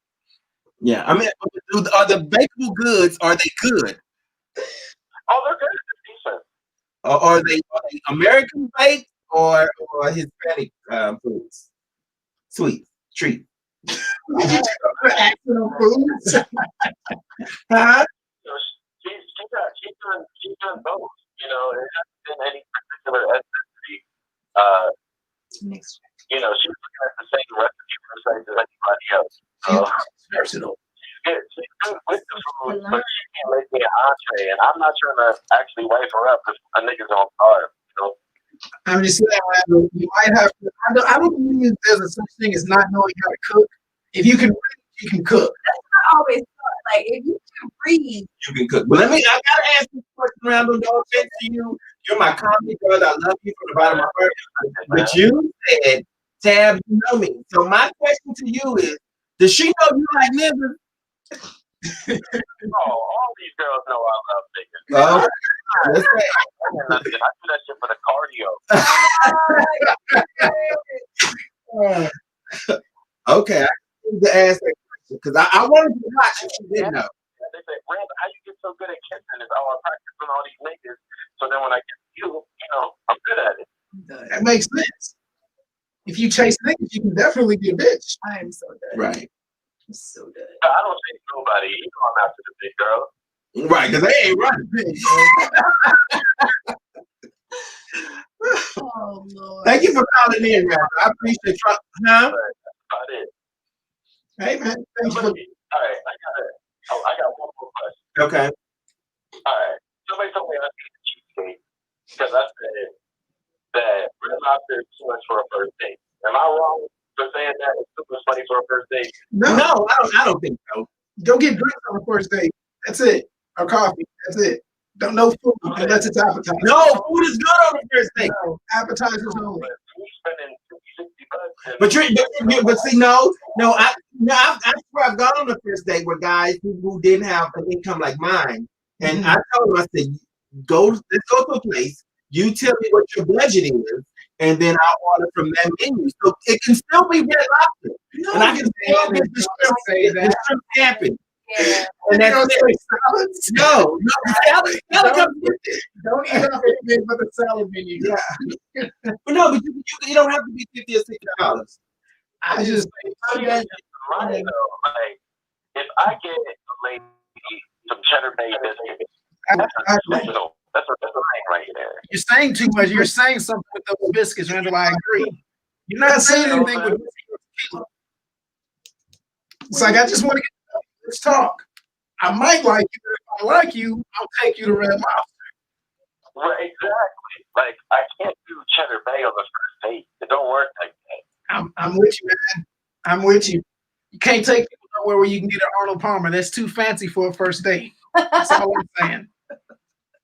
Yeah. I mean, are the bakeable goods, are they good? Oh, they're good. They're decent. Or are they American baked or Hispanic foods? Sweet treat. Did you take an accent on foods? Huh? You know, she's done both. You know, it hasn't been any particular ethnicity. mixed. You know, she's looking at the same recipe recipes as anybody else. So Versatile. she's good with the food, but she can't make me an entree, and I'm not trying to actually wipe her up because a nigga's on starve. You know? I'm just saying, Randall, you might have to. I don't believe there's a such thing as not knowing how to cook. If you can read, you can cook. I always thought, like, if you can breathe, You can cook. But I gotta ask this question, Randall. No offense to you. You're my comedy brother. I love you from the bottom of my heart. But you said, Tab, you know me. So my question to you is, does she know you like niggas? Oh, all these girls know I love niggas. Oh, let's say. I do that shit for the cardio. Okay, I need to ask that question because I wanted to watch if she didn't know. They say, Randall, how you get so good at kissing? It's I practice on all these niggas. So then when I get you, you know, I'm good at it. That makes sense. If you chase niggas, you can definitely be a bitch. I am so good. Right. I'm so good. I don't chase nobody. You know I'm after the big girl. Right, because they ain't running. Oh Lord. Thank you for calling in, Randall. I appreciate you. Huh? That's about it. Hey, man. Thanks for All right, I got one more question. Okay. All right. Somebody told me I need a cheesecake because I said that Red Lobster is too much for a first date. Am I wrong for saying that it's too much money for a first date? No, I don't think so. Go get drinks on the first date. That's it. Or coffee. That's it. Don't know food unless it's appetizer. No, food is good on the first date. No, appetizers only. But we spending $50, $60. But see, no, I swear I've gone on the first date with guys who didn't have an income like mine, and I told them, I said, let's go to a place. You tell me what your budget is, and then I'll order from that menu. So it can still be Red Lobster, and I can still get the shrimp happen. Yeah. And that's it. Salads? No, salad comes with it. Don't eat off anything but the salad menu. Yeah. But no, but you don't have to be $50 or $60. I just Money though, like if I get a lady some cheddar bay biscuits, that's a thing right there. You're saying too much. You're saying something with those biscuits, Randall. I agree. You're not saying anything with tequila. It's like I just want to get let's talk. I might like you, but if I like you, I'll take you to Red Lobster. Well, exactly. Like I can't do cheddar bay on the first date. It don't work like that. I'm with you, man. I'm with you. You can't take people nowhere where you can get an Arnold Palmer. That's too fancy for a first date. That's all I'm saying.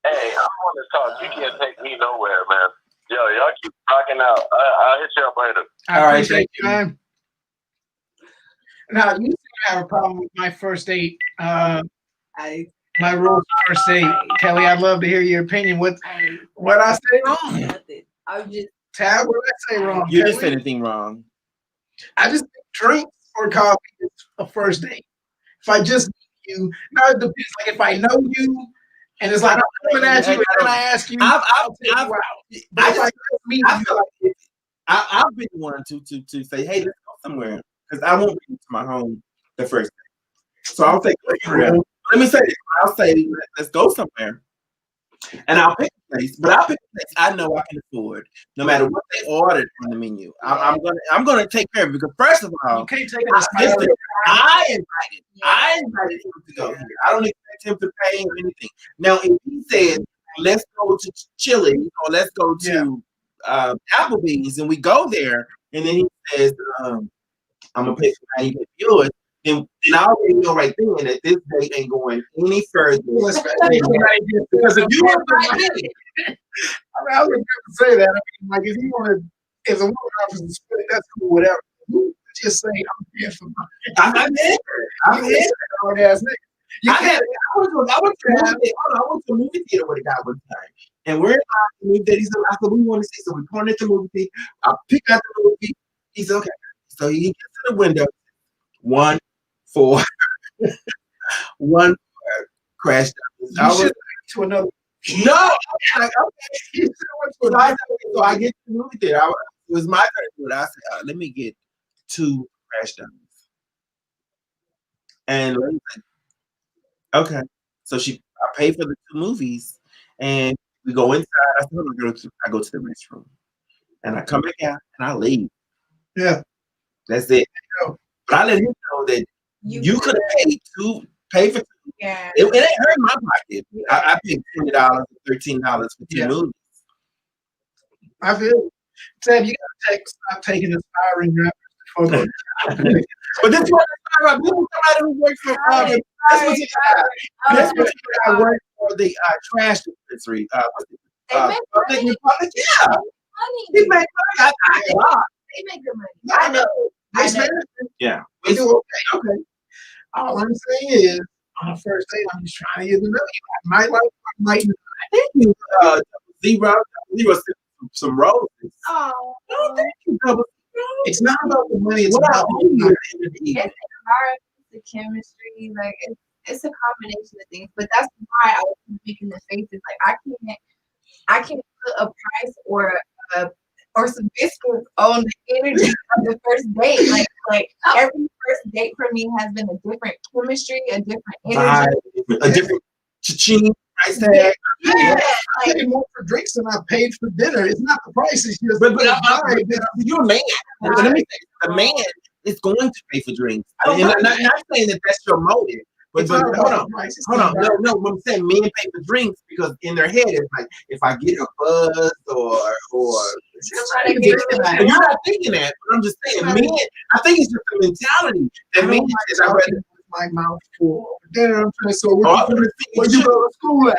Hey, Hey, I want to talk. You can't take me nowhere, man. Yo, y'all keep rocking out. I'll hit you up later. I All right, appreciate thank you, man. Now, you seem to have a problem with my first date. My rules for first date. Kelly, I'd love to hear your opinion. What I say wrong? I was just Tab, what did I say wrong? You didn't Kelly? say anything wrong. I just think drinks or coffee is a first date. If I just meet you, now it depends. Like if I know you, and it's like I'm coming at you, and then I ask you, I'll take you out. But if I just meet I you, feel like I've been one to say, hey, let's go somewhere, because I won't be to my home the first day. So I'll take a trip. Let me say this. I'll say, let's go somewhere, and I'll pick a place. But I'll pick a place I know I can afford, no matter what they ordered on the menu. I'm gonna take care of it, because first of all, you can't take it as listen, I invited him to go here. I don't expect him to pay or anything. Now, if he said, let's go to Chili's or let's go to Applebee's, and we go there, and then he says, I'm gonna pay for mine, you pay for yours, then I already know right then that this date ain't going any further. Because if you want to I was going to say that. I mean, like if you want to, if a woman offers to split, that's cool, whatever. You just say I'm here for mine. I'm here. Hard ass nigga. I went to a movie theater with a guy one time, and we're in the movie theater. He said, I said, we want to see. So we pointed at the movie theater. I picked out the movie. He said, okay. So he gets to the window. 1 4 1 crash down. You should to another. No, I'm like, okay. So I get to the movie theater. It was my turn to do it. I said, let me get 2 crash downs. And like, okay. So I paid for the 2 movies, and we go inside. I said, I go to the restroom, and I come back out, and I leave. Yeah. That's it. But I let him know that you could have paid for 2. Yeah. It ain't hurt my pocket. I paid $20 or $13 for 2 movies. I feel. Tab, you gotta stop taking aspiring rappers. But this one, this is somebody who works for this particular guy works for the trash dispensary. Public Republic. Yeah. He makes money. They make good money. I know. Yeah. We do okay. All I'm saying is, on a first date, I'm just trying to get to know you. I might like, I might not. Thank you, Zero some roses. Oh, Thank you, Double. It's not about the money. It's about it's the chemistry. Like it's a combination of things. But that's why I was making the faces. Like I can't put a price or some biscuits on the energy of the first date. Like every first date for me has been a different chemistry, a different energy, a different cha-ching price tag. Yeah. I paid more for drinks than I paid for dinner. It's not the price. It's just you're a man. Let me say, the man is going to pay for drinks. I'm not saying that that's your motive. But hold on. No. I'm saying men pay for drinks because in their head it's like, if I get a buzz or you're not thinking that. But I'm just saying, men. I think it's just the mentality that men is. I rather my mouth full. Then I'm trying to say, where you go to school at?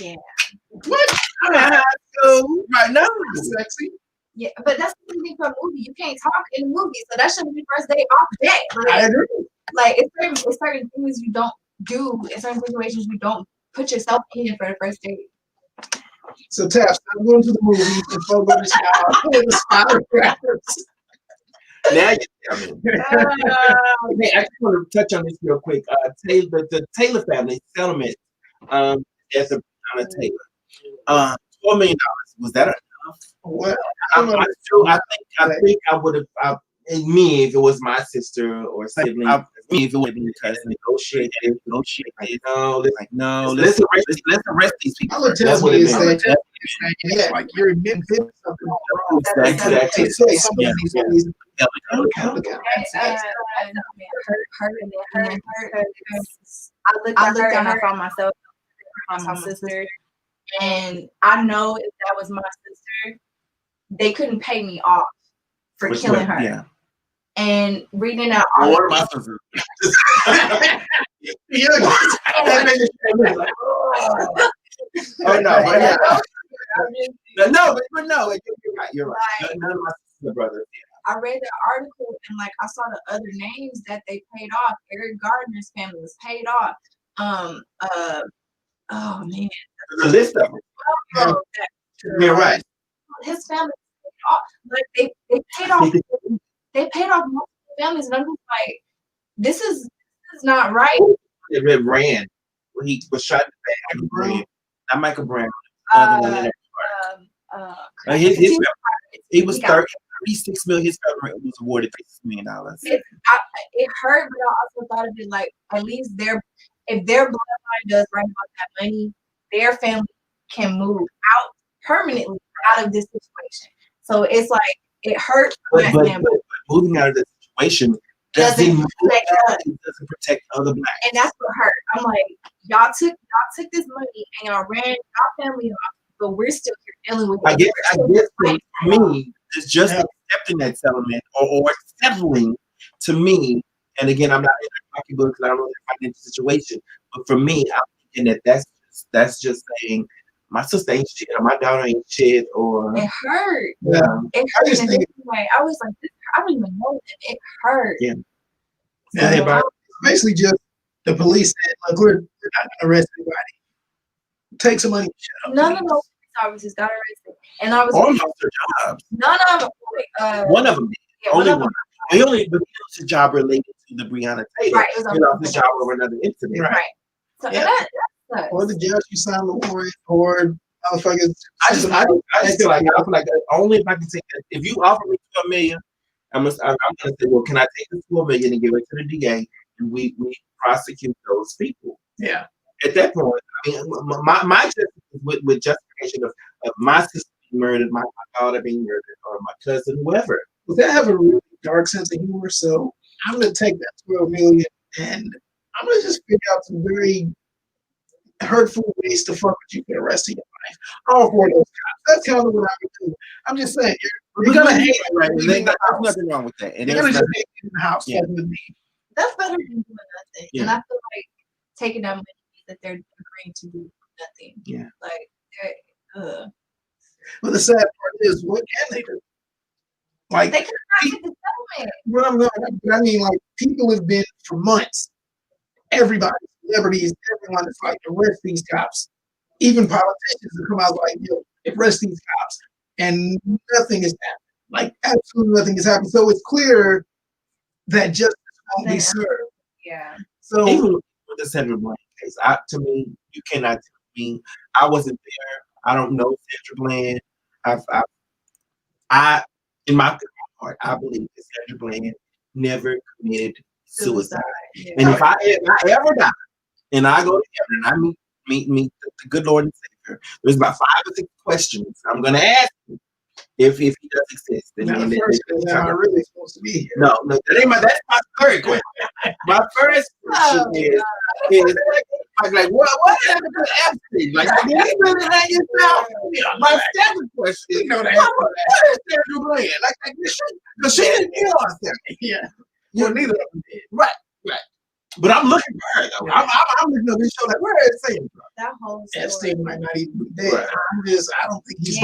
Yeah. What? Right now, sexy. Yeah, but that's the thing for a movie. You can't talk in a movie, so that shouldn't be first date off the day. I agree. Like it's certain things you don't do in certain situations you don't put yourself in for the first date. So Taps, I'm going to the movies and folks go to shower with the firecrackers. Now you tell me. I just want to touch on this real quick. The Taylor family settlement at the Breonna Taylor. $12 million. Was that enough? Well, I think I would have. Me, if it was my sister or sibling, me, if it would have been cousin, negotiate. No, let's arrest these people. That's what it is. Yeah, like you're admitting something wrong. Exactly. I looked down, I found myself, my sister, and I know if that was my sister, they couldn't pay me off for killing her. Yeah. And reading out all of my sisters. Oh no, but yeah. No, but no, you're right. Like, None of my sisters are brothers. I read the article and like I saw the other names that they paid off. Eric Gardner's family was paid off. Oh man, There's a list of them. You're right. His family paid off. Like they paid off. They paid off multiple families, and I'm just like, this is not right. It ran. He was shot in the back. Brown. Not Michael Brown. He was 36 million. His government was awarded $36 million. It hurt, but I also thought of it like at least if their bloodline does right about that money, their family can move out permanently out of this situation. So it's like it hurts. But moving out of the situation doesn't protect other blacks. And that's what hurt. I'm like, y'all took this money and y'all ran y'all family off, but we're still here dealing with it. I guess for me, it's just accepting that settlement or settling to me. And again, I'm not in a pocketbook because I don't know the financial situation. But for me, I'm thinking that's just saying my sister ain't shit or my daughter ain't shit or it hurt. Yeah. It hurt. I was like, I don't even know that it hurt. Yeah. So, basically just the police said, look, we're not gonna arrest anybody. Take some money. None of those police officers got arrested. And I was almost their jobs. None of them. One of them did. Yeah, only one. He only lost his job related to the Breonna Taylor. Right. He lost his job over another incident. Right. So that or the judge you signed the warrant, or motherfuckers. I just feel like only if I can take that. If you offer me $12 million, I'm gonna say, well, can I take the $12 million and give it to the DA and we prosecute those people? Yeah. At that point, I mean, my justice with justification of my sister being murdered, my daughter being murdered, or my cousin, whoever. Well, they have a really dark sense of humor, so I'm gonna take that $12 million and I'm gonna just figure out some very hurtful ways to fuck with you for the rest of your life. All for those cops. That's kind of what I would do. I'm just saying, you're gonna hate it, right? There's nothing wrong with that. And you're gonna just hate it in the house fucking with me. That's better than doing nothing. Yeah. And I feel like taking that money that they're agreeing to do nothing. Yeah. Like, Well, the sad part is, what can they do? Like, they cannot get the settlement. Well, I mean, like, people have been for months. Everybody, celebrities, everyone is like, arrest these cops. Even politicians have come out like, yo, arrest these cops. And nothing has happened. Like, absolutely nothing has happened. So it's clear that justice won't be served. Yeah. So even with the Sandra Bland case, to me, you cannot tell me. I wasn't there. I don't know Sandra Bland. In my heart, I believe that Sandra Bland never committed suicide. Yeah. And if I ever die, and I go to heaven, and I meet the good Lord and Savior, there's about 5 or 6 questions I'm going to ask him if he does exist. And the first question, am I really supposed to be here? No, that's my third question. My first question is like what happened to Epstein? Like, did he really hang himself? My second question is, what is Sandra Bland? Like, because she didn't kill herself. Yeah. Well, neither of them did. Right. But I'm looking for her, though. I'm looking at this show like, where is Sandra? That whole story. Epstein might not even be dead. Right. I don't think he's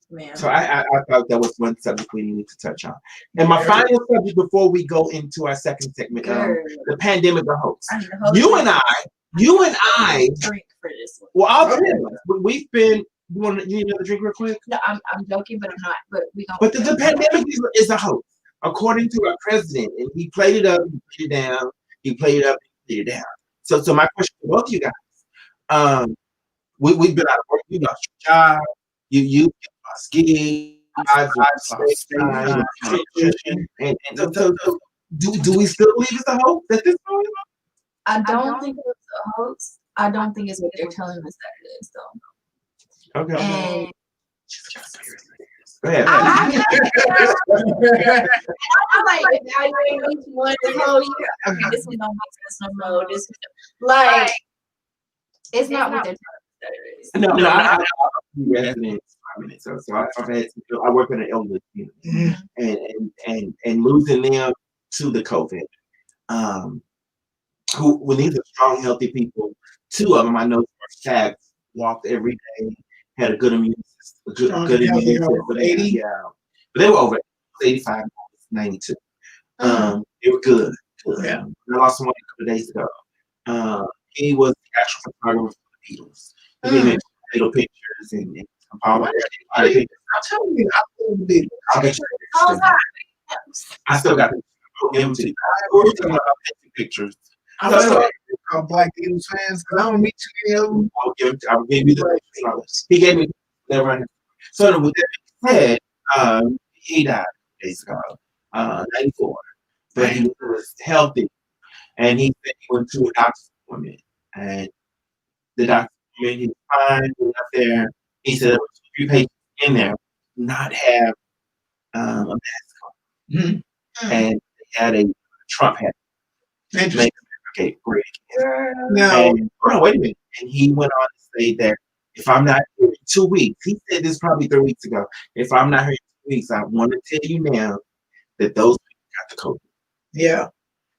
Man. So I thought that was one subject we needed to touch on. And my final subject before we go into our second segment, the pandemic or hoax. You and I drink for this one. Well, all three of us. We've been. You need another drink real quick? No, I'm joking, but I'm not. But we don't. But the pandemic is a hoax, according to our president, and he played it up, he played it down, he played it up, he played it down. So my question to both of you guys, we've been out of work. You lost your job. You lost gigs. I've lost and so do we still believe it's a hoax at this point? I don't think it's a hoax. I don't think it's what they're telling us that it is, though. Okay. And go ahead. I'm like evaluating each one this whole year. Okay, this one don't make sense no more. This like it's not what they're telling us that it is. No, I residents 5 minutes. So I work in an elderly community, and losing them to the COVID. when these are strong, healthy people, 2 of them I know for facts walked every day, had a good immune system, good immune system. 80? Yeah, but they were over 85, 92. They were good. Yeah. I lost someone a couple of days ago. He was the actual photographer for the Beatles. He gave me little pictures and some pictures. I'm telling you, I love the Beatles. I'll get you. I still got it. I'll give them to you. We're talking about pictures. I'm sorry, Black Beatles fans, because I don't meet too many of them. I'll give you the pictures. He gave me that. So with that said, he died days ago, 94. But he was healthy. And he said he went to a doctor's appointment. And the doctor said he was fine, he was up there. He said there were a few patients in there who not have a mask on. And they had a Trump hat. Okay, great. No. Wait a minute. And he went on to say that if I'm not here in 2 weeks, he said this probably 3 weeks ago. If I'm not here in 2 weeks, I want to tell you now that those people got the COVID. Yeah.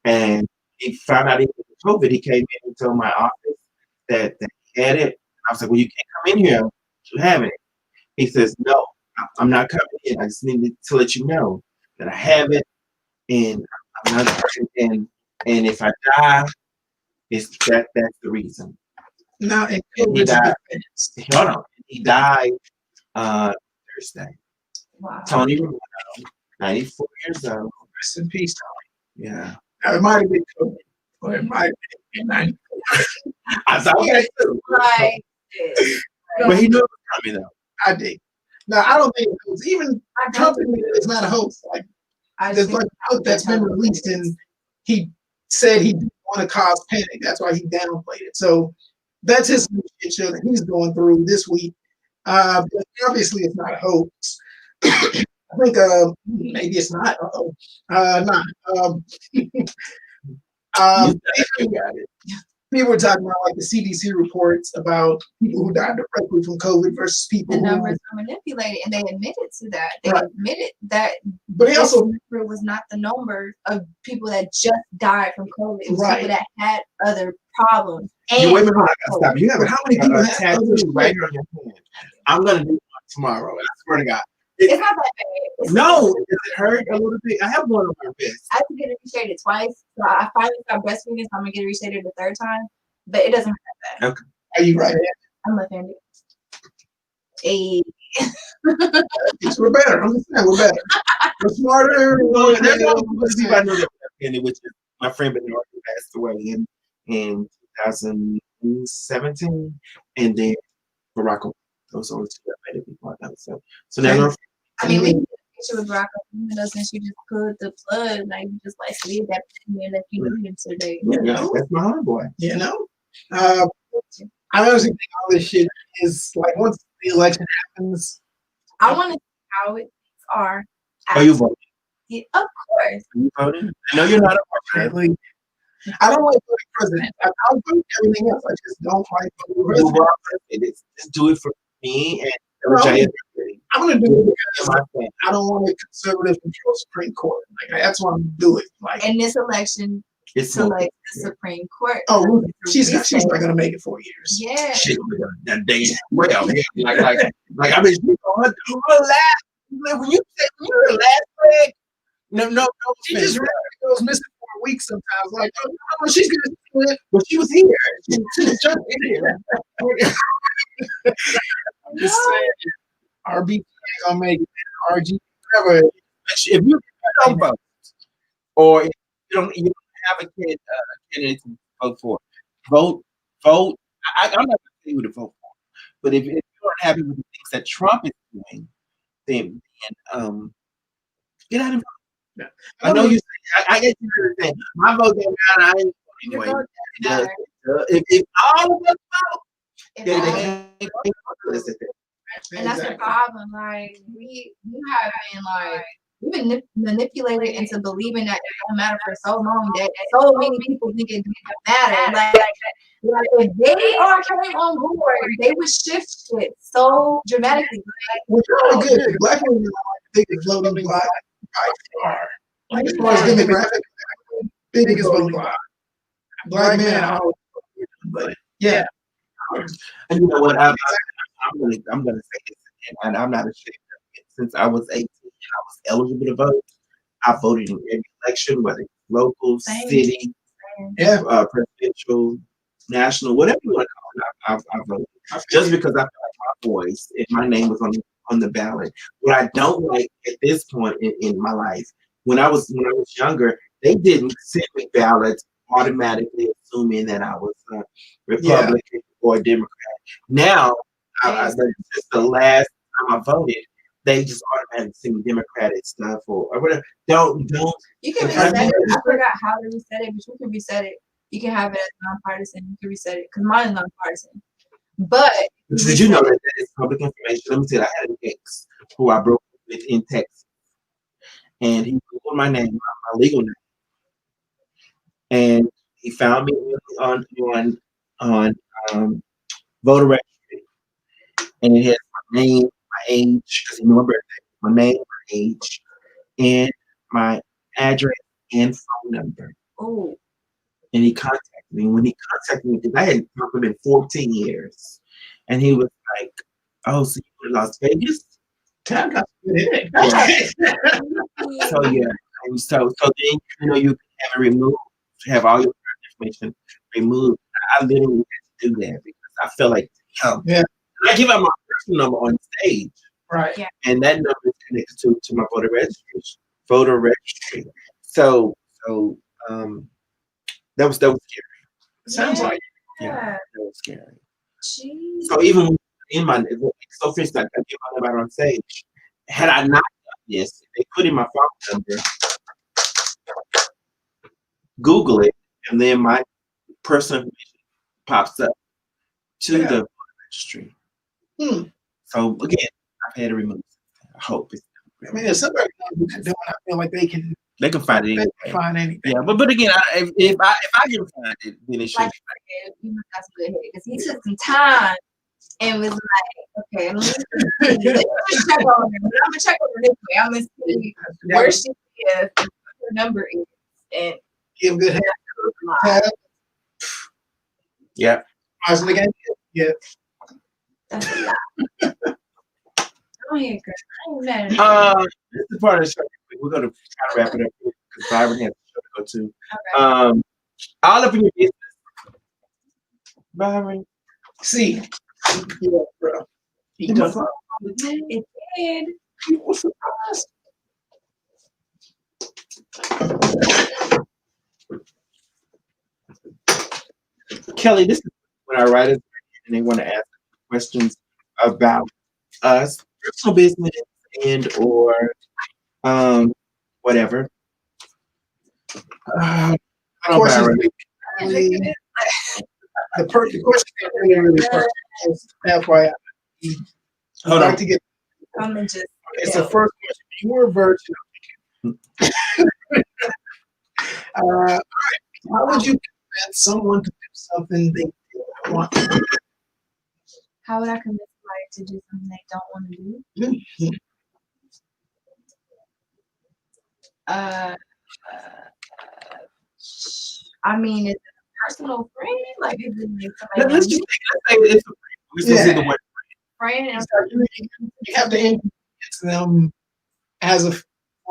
And he found out he had the COVID. He came in and told my office that he had it. I was like, well, you can't come in here. You have it. He says, no, I'm not coming in. I just needed to let you know that I have it. And I'm not and if I die, that's the reason. No, and he died. Hold on. He died Thursday. Wow. Tony Romano, 94 years old. Rest in peace, Tony. Yeah. Now, it might have been COVID, or it might have been 94. I thought that too. Right. But he knew it was coming though. I did. Now, I don't think it was even Trump admitted it's not a hoax. Like, there's like a book that's been released, and he said he didn't want to cause panic. That's why he downplayed it. So that's his shit show that he's going through this week. But obviously, it's not a hoax. I think maybe it's not. People were talking about like the CDC reports about people who died directly from COVID versus people the numbers were manipulated, and they admitted to that. They admitted that, but they also number was not the number of people that just died from COVID. It was people that had other problems. And wait a minute, I gotta stop you. Have how many people have tattoos right here on your hand? I'm gonna do one tomorrow. I swear to God. It's not that bad. No, does it hurt a little bit? I have one on my wrist. I have to get it reshaded twice. So I finally stopped breastfeeding, so I'm gonna get it reshaded the 3rd time. But it doesn't hurt that bad. Okay. Are you right? I'm left-handed. Hey. We're better. I'm just saying we're better. We're smarter. I know that which is my friend Bernard who passed away in 2017, and then Barack Obama. Those are the 2 that made people I know. So now I mean, we can picture with Barack Obama since you just put the blood, like you just like leave that in that you knew him today. Yeah, that's my homeboy. You know, I honestly think all this shit is like once the election happens. I want to see how it are. Are you voting? Yeah, of course. Are you voting? I know you're not a voter. I don't like voting president. I'll vote everything else. I just don't like voting president. Just do it for me and I'm gonna do it because I don't want a conservative control Supreme Court. Like that's why I'm doing. Like in this election, it's select the Supreme Court. Oh, she's not gonna make it 4 years. Yeah. That day, well, like I mean, you last when you say you're the last leg. No, she just goes missing for a week sometimes. Like, oh, she's gonna do it. Well, she was here. She was just here. I'm just saying, RB ain't gonna make it. RG never. If you don't vote, or if you don't have a candidate to vote for, vote. I'm not gonna tell you who to vote for, but if you aren't happy with the things that Trump is doing, then get out and vote. Yeah. I know you. I get you everything. My vote doesn't matter. I ain't anyway. If all of us vote, and that's the problem. Like we have been like we've been manipulated into believing that it don't matter for so long that so many people think it doesn't matter. Like if they all came on board, they would shift it so dramatically. Which is good. Black women are the biggest voting bloc by far. Like as far as demographic, biggest voting bloc. Black man, I always, but yeah. And you know what? I'm gonna say this, and I'm not ashamed of it. Since I was 18 and I was eligible to vote, I voted in every election, whether it's local, city, presidential, national, whatever you want to call it. I voted just because I felt like my voice and my name was on the ballot. What I don't like at this point in my life, when I was younger, they didn't send me ballots automatically assuming that I was a Republican or a Democrat. Now, just the last time I voted, they just automatically send me Democratic stuff or whatever. Don't. You can reset it. I forgot how to reset it, but you can reset it. You can have it as nonpartisan. You can reset it because mine is nonpartisan. But did you know that is public information? Let me tell you, I had an ex who I broke up with in Texas, and he Googled my name, my legal name, and he found me on voter registry, and it has my name, my age, because he knew my birthday, my name, my age, and my address and phone number. Oh. And he contacted me. When he contacted me, because I hadn't talked to him in 14 years, and he was like, "Oh, so you in Las Vegas?" Time got good. So yeah, and so then you can have it removed, have all your information removed. I literally had to do that because I felt like, I give out my personal number on stage, right? Yeah. And that number is connected to my voter registry. So that was scary. Sounds like that was scary. Jeez. So even in my so for instance, I give my number on stage. Had I not done this, they put in my phone number, Google it, and then my personal information pops up to the voter registry. So again, I've had to remove it. I hope it's. I mean, if somebody knows what they're doing, I feel like they can find it. Find anything. Yeah, but again, if I can find it, then it should. Like, you must have some good head because he took some time and was like, "Okay, let me check on her. I'm gonna check on her this way. I'm gonna see where she is, what her number is, and give good head." Yeah. I was looking at it. Yeah. That's a lot. Go ahead, girl. This is part of the show. We're gonna try to wrap it up because Byron has a show to go to. Okay. All up in your business, Byron. See, yeah, bro. It did. People were surprised. Kelly, this is when our writers and they want to ask questions about us, personal business, and or whatever. The question is really FYI. I'd like to get. It's the first question. You were a virgin. All right. How would you convince someone to do something they don't want to do? How would I convince somebody to do something they don't want to do? I mean, is it a personal friend? Like, is it like somebody? Let's say it's a friend. We still see the word friend. You have to introduce them as a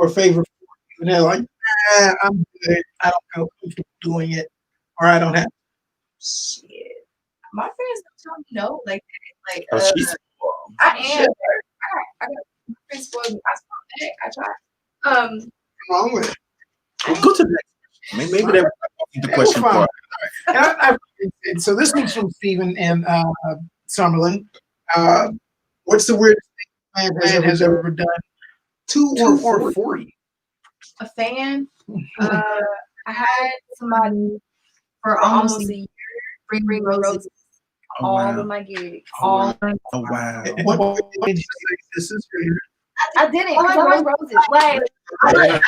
favorite. And they're like, I'm good. I don't feel comfortable doing it, or I don't have. Shit. My friends don't tell me no. Like she's I am. I got my friends spoiled me. I spoiled back. I tried. What's wrong with it? Go to the next question. Maybe that was the question for us. So this one's from Stephen and Summerlin. What's the weirdest thing a fan has ever done to or for you? A fan? I had somebody for almost a year bring roses. All of my gigs. Oh, wow. What did you say? This is weird. I didn't. I like roses. Like, I like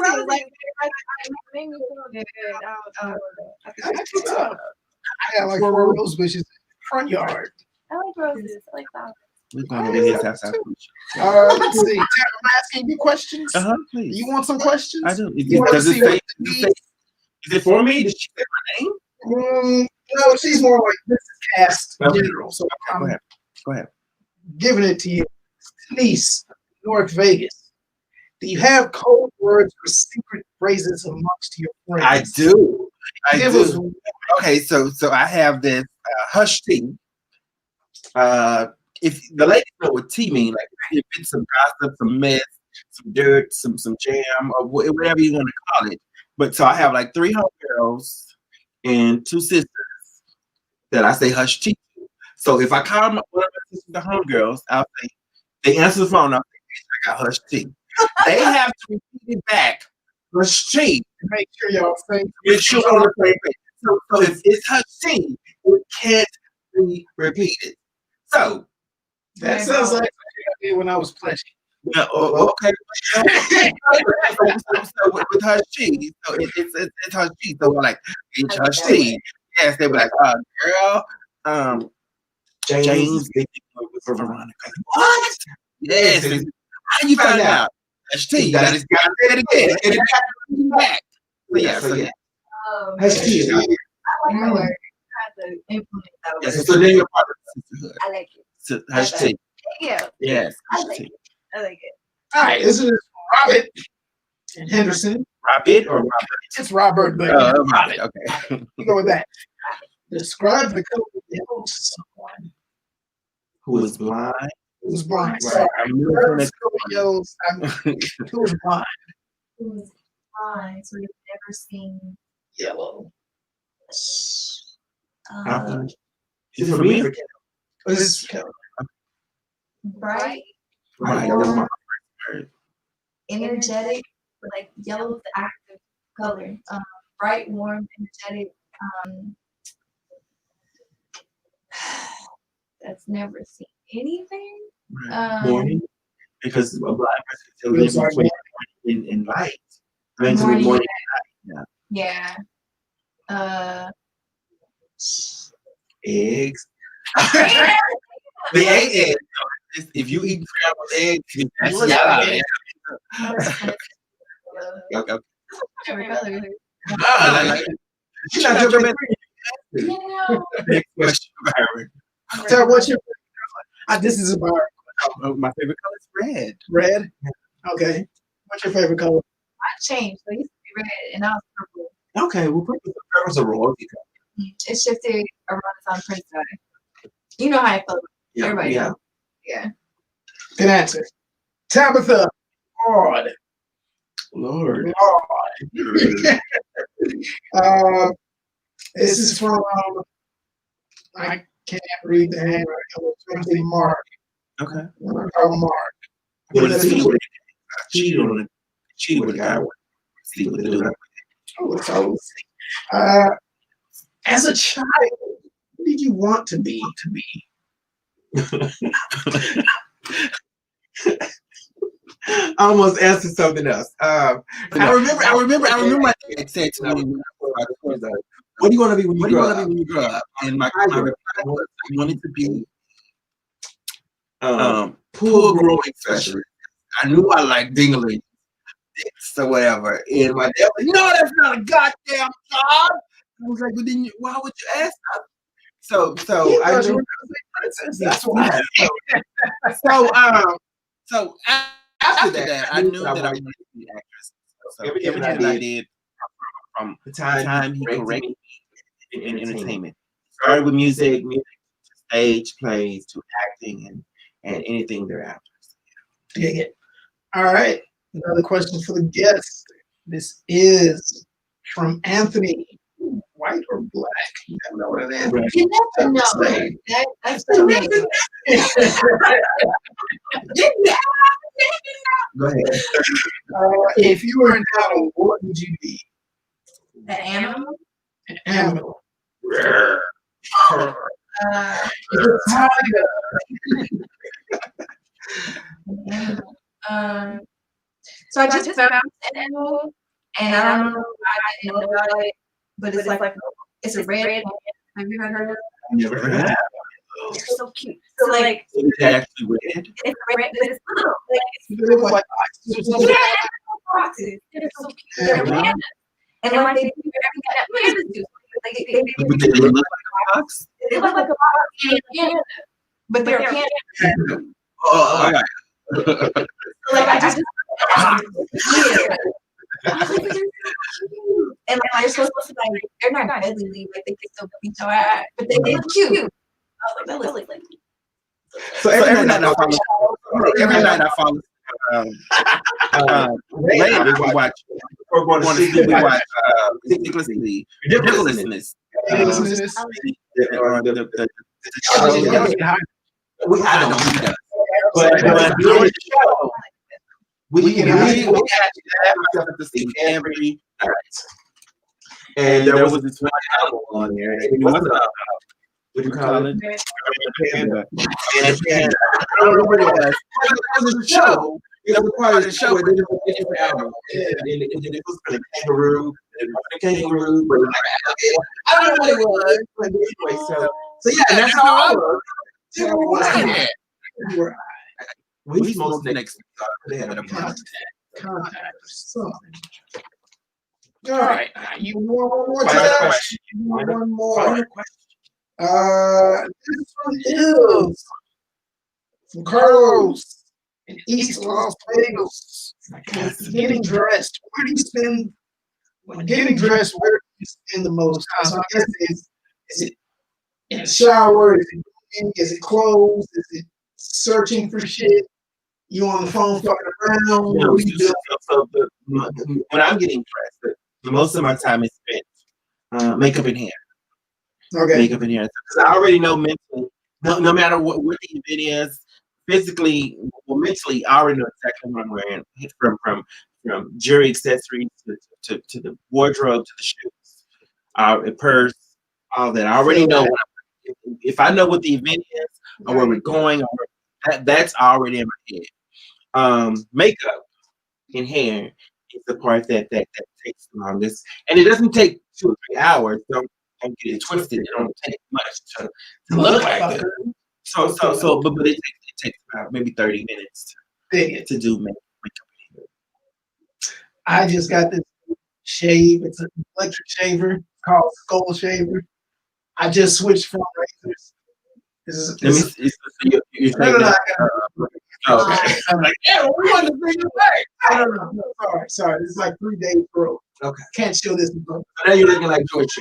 roses. Like, it made me feel good. I got like 4 rose bushes in the front yard. I like roses. I like flowers. We're going to his house. Let's see. I'm asking you questions. Please. You want some questions? I do. Does it say? Is it for me? Did she say my name? No, she's more like this is cast in general. So Go ahead. Giving it to you. Denise, North Vegas. Do you have code words or secret phrases amongst your friends? I do. Okay, so I have this hush tea. If the ladies know what tea means, like if it's some gossip, some mess, some dirt, some jam, or whatever you want to call it. But so I have like 3 homegirls and 2 sisters that I say hush tea to. So if I call one of my sisters the homegirls, I'll say, they answer the phone, I'll say, I got hush tea. They have to repeat it back. Hush tea. Make sure y'all say. Make sure we're on the same page. So if it's hush tea, it can't be repeated. So that sounds like what I did when I was pledging. Okay. So with hush tea, so it's hush tea. So we're like, it's hush tea. Yes, they were like, girl, James, with Veronica. What? Yes. How you find out? Hush tea. You gotta say it again. And it has to back. So yeah. Hush tea. I like that word. I have to implement that word. Yes, so then you're part of the sisterhood. I like it. So, hush tea. Yeah. Yes. I like it. All right, this is Robert and Henderson. Robert or Robert? It's Robert, but Robert. Okay. You go with that. Describe the color yellow to someone Who is blind? who's blind. Right. Sorry, I'm looking at yellows. Who's blind? Who's blind? So you've never seen Yellow. Is it for me or This is color. bright, right? That's my word. energetic, but like yellow is the active color. Bright, warm, energetic. That's never seen anything. Morning, because a blind person can tell the difference in light. I mean, so morning and night. Yeah. Eggs. The egg. If you eat scrambled eggs, that's yellow. Okay. Favorite color. She's not jumping in. Yeah. Next question, Byron. Tell what's your this is a bar. My favorite color is red. Red? Okay. What's your favorite color? I changed. So it used to be red and now it's purple. Okay, well, purple's a royalty color. It shifted around the time Prince died. You know how I felt. Everybody. Yeah. Good answer. Tabitha. Lord. This is from I can't read the handwriting. I'm going to Mark. Okay. I'm going to call him Mark. Well, let's see what it is. Cheat with a guy. See what they do. As a child, what did you want to be? I almost answered something else. I remember my dad said to me, what do you want to be when you grow up? And my reply was, I wanted to be pool growing specialist. I knew I liked dingling dicks or whatever. And my dad was like, no, that's not a goddamn job. I was like, well, then why would you ask that? So I knew that's why. So after that, I knew that I wanted to be an actress. So everything that I did from the time he corrected me in entertainment. Started with music to stage plays to acting and anything thereafter. Dig it. All right. Another question for the guest. This is from Anthony. White or black? You never know what it is. Right. You never know. That's the name. Go ahead. If you were an animal, what would you be? An animal? An animal. So I just found an animal, and I don't know why I didn't know about it, but it's like it's a red one. Have you ever heard of it? Never heard of They're so cute. So like, it's actually red. it's red, but it's little. Like They look like boxes or something. boxes. They're so cute. They're pandas. And like they do everything that pandas do. Like But they look like a box. they look like a box and a panda, but they're a panda. Oh, I got So like I just and like they're supposed to like they're not deadly, like they can still beat your ass, but they look cute. I was like, that looks like So every night I follow. Later we watch. We're going to sleep. We watch ridiculousness. I don't know. But during the show, we actually have myself to see every night. And there was this one animal on there. And it was what do you call it? Panda. And I don't know what it was. It was a show. It was part of the show where there was a different animal. And it was for the kangaroo. But I don't know what it was. But anyway, so yeah, and that's how I was. We smoked next. They had a contact All right, you want one more time? You want one more? This one is from Carlos in East Las Vegas. Getting dressed. Where do you spend when getting dressed? Where do you spend the most time? So I guess is it in the shower? Is it clothes? Is it searching for shit? You on the phone fucking around? What do you do? When I'm getting dressed, the most of my time is spent makeup and hair. Okay. Makeup and hair. Because I already know mentally, no matter what the event is, physically, well, mentally, I already know exactly what I'm wearing. From jewelry accessories to the wardrobe to the shoes, purse, all that. I already know what if I know what the event is or where we're going, that's already in my head. Makeup and hair is the part that takes the longest, and it doesn't take 2 or 3 hours. Don't get it twisted. It don't take much to look like it. But it takes about maybe 30 minutes to do makeup and hair. I just got this shave. It's an electric shaver called Skull Shaver. I just switched from razors. Okay. I'm like, yeah, we want to bring it back. I don't know. No, sorry. This is like 3 days bro. Okay. Can't show this. So now you're looking like George.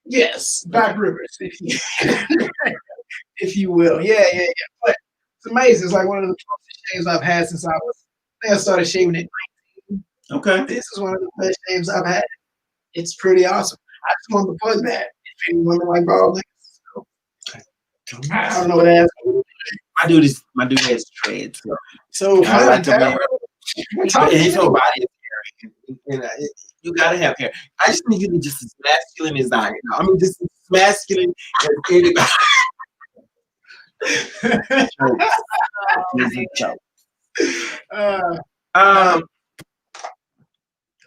Yes, back rivers, if you will. Yeah. But it's amazing. It's like one of the closest shaves I've had since I started shaving at 19. Okay. This is one of the best shaves I've had. It's pretty awesome. I just wanted to plug that. If any women like bald niggas, I don't know what to ask. My dude has dreads. So I like to wear his whole body is hairy. And you gotta have hair. I just think you can just as masculine as I am. I mean, just as masculine as anybody.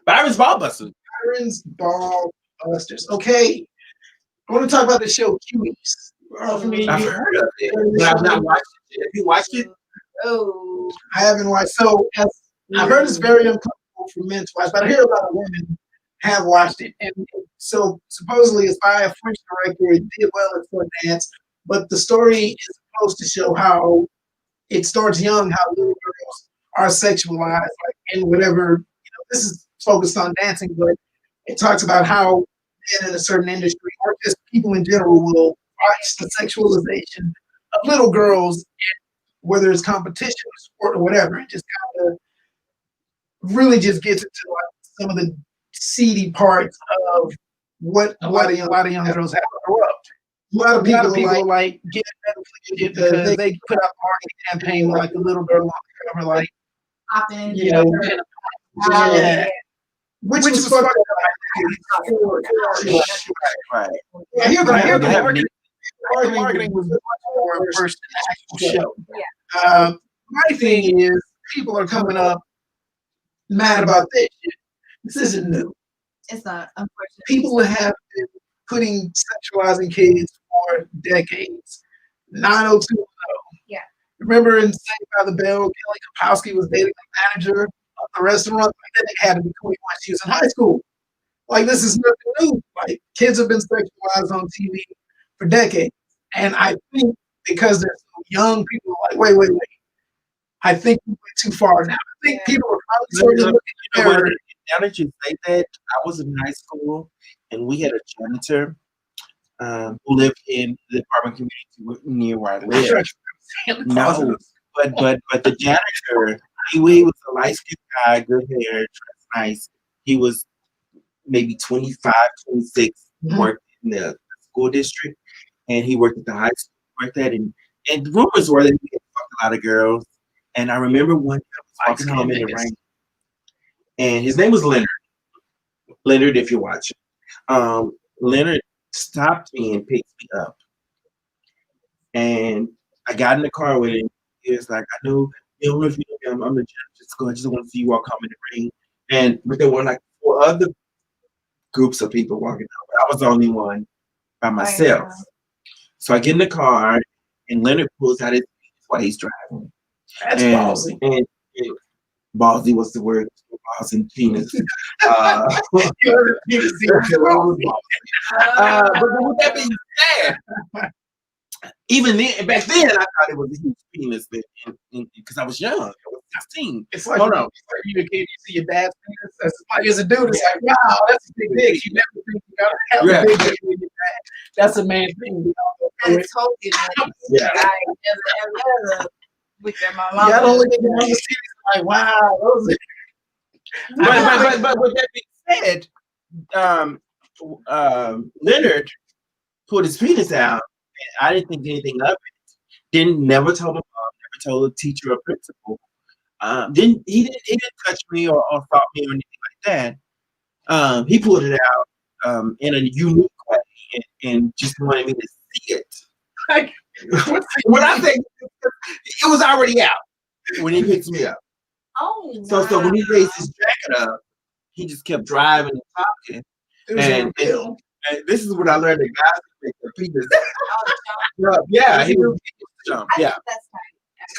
Byron's Ballbusters. Byron's Ballbusters. Okay. I want to talk about the show Cuties. I've heard of it, but I've not watched it. Have you watched it? oh, I haven't watched. So I've heard it's very uncomfortable for men to watch, but I hear a lot of women have watched it. And so supposedly it's by a French director. It did well at Sundance, but the story is supposed to show how it starts young, how little girls are sexualized, like in whatever, this is focused on dancing, but it talks about how men in a certain industry or just people in general will watch the sexualization of little girls, whether it's competition or sport or whatever. It just kind of really just gets into like some of the seedy parts of what a lot of young girls have to grow up. A lot of people like get Netflix because they put out a marketing campaign with like the little girl on the cover, like popping, yeah. Which was fucked up. Right. I hear the marketing was much more worse than the actual show. Yeah. My thing is, people are coming up mad about this shit. This isn't new. It's not, unfortunately. People have been sexualizing kids for decades. 90210. Yeah. Remember in Saved by the Bell, Kelly Kapowski was dating the manager of the restaurant. Like, that nigga had to be 21. She was in high school. Like, this is nothing new. Like, kids have been sexualized on TV for decades. And I think because there's so young, people are like, wait. I think we went too far now. I think people are probably starting to look at now that you say that, I was in high school and we had a janitor who lived in the apartment community near where I lived. No, but the janitor, he was a light skinned guy, good hair, dressed nice. He was maybe 25, 26, worked in the school district, and he worked at the high school. Worked at, and the rumors were that he had fucked a lot of girls. And I remember one day I was walking home in the rain, and his name was Leonard. Leonard, if you're watching, Leonard stopped me and picked me up, and I got in the car with him. He was like, "I know you don't know if you know me. I'm the janitor. I just want to see you walk home in the rain." But there were like 4 other groups of people walking out, but I was the only one by myself. So I get in the car, and Leonard pulls out his penis while he's driving. That's ballsy. And ballsy was the word. Balls and penis. But with that being said, even then, back then, I thought it was a huge penis because I was young. I was 16. It's like, hold on. You a kid, you see your dad's penis. As a dude, it's like, wow, that's a big dick. You never think you gotta have a big dick with your dad. That's a man thing. You know? That's totally with their mom. Yeah, I don't look at the mama's titties like, wow, those are. But with that being said, Leonard pulled his penis out, and I didn't think anything of it. Never told my mom, never told a teacher or principal. He didn't touch me or fought me or anything like that. He pulled it out in a unique way and just wanted me to see it. Like, when I say it was already out when he picks me up. Oh, so when he raised his jacket up, he just kept driving and talking. And this is what I learned that guys make their penis. Yeah, he was jump. Yeah.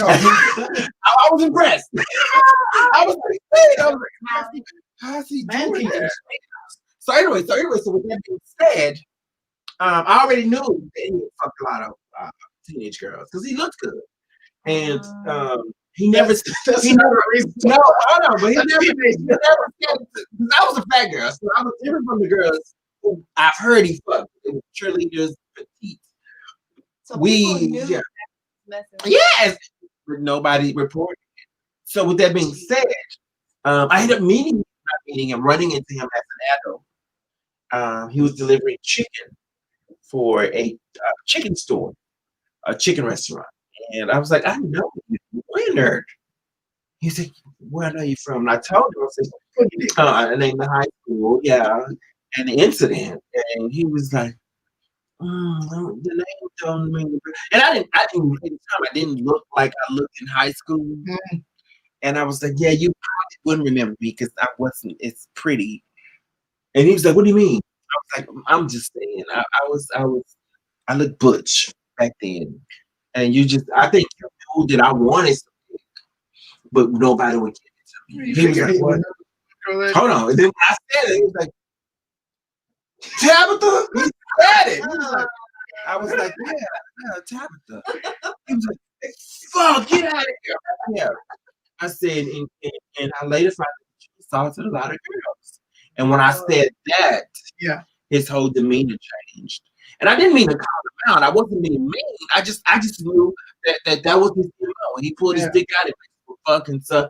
I was impressed. I was pretty big. I was like, how's he doing that? So anyway, so with that being said, I already knew that he fucked a lot of teenage girls because he looked good. And he never said, but he never said, because I was a fat girl, so I was different from the girls who I've heard he fucked. It was cheerleaders, petite. So yes, but nobody reported it. So with that being said, I ended up meeting him, running into him as an adult. He was delivering chicken for a chicken store, a chicken restaurant. And I was like, I know you, Leonard. He said, where I know you from? And I told him, I said, I named the high school, and the incident. And he was like, the name don't ring. And I didn't at the time I didn't look like I looked in high school. Mm-hmm. And I was like, yeah, you probably wouldn't remember me because I wasn't as pretty. And he was like, what do you mean? I was like, I'm just saying, I looked butch back then. And I think you knew that I wanted something, but nobody would give it to me. He was like, what? Hold on. And then when I said it, he was like, Tabitha? He said it. He was like, I was like, yeah, Tabitha. He was like, fuck, get out of here. Yeah. I said, and I later found out she assaulted a lot of girls. And when I said that, his whole demeanor changed. And I didn't mean to call him out. I wasn't being mean. I just knew that was his MO. He pulled his dick out and fucking suck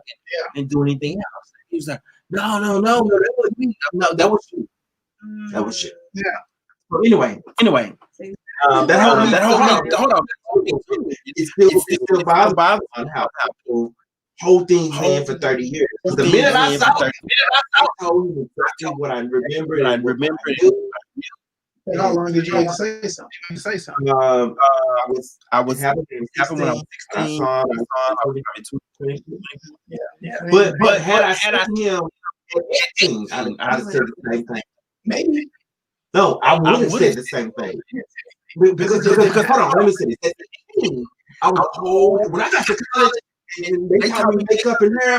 and do anything else. He was like, no, that was me. No, that was you. That was you. Yeah. So anyway, hold on. It's still bothers on how the whole thing ran for 30 years. The minute I saw it, told him exactly what I remember, and I remember it. How long did you have to say something? I was happened when I was 16. I was probably 20. But had I seen him at 18, I'd have said the same thing. Maybe. No, I would have said the same thing. Because hold on, let me say this. At the end, I was old. When I got to college and they taught me makeup and hair,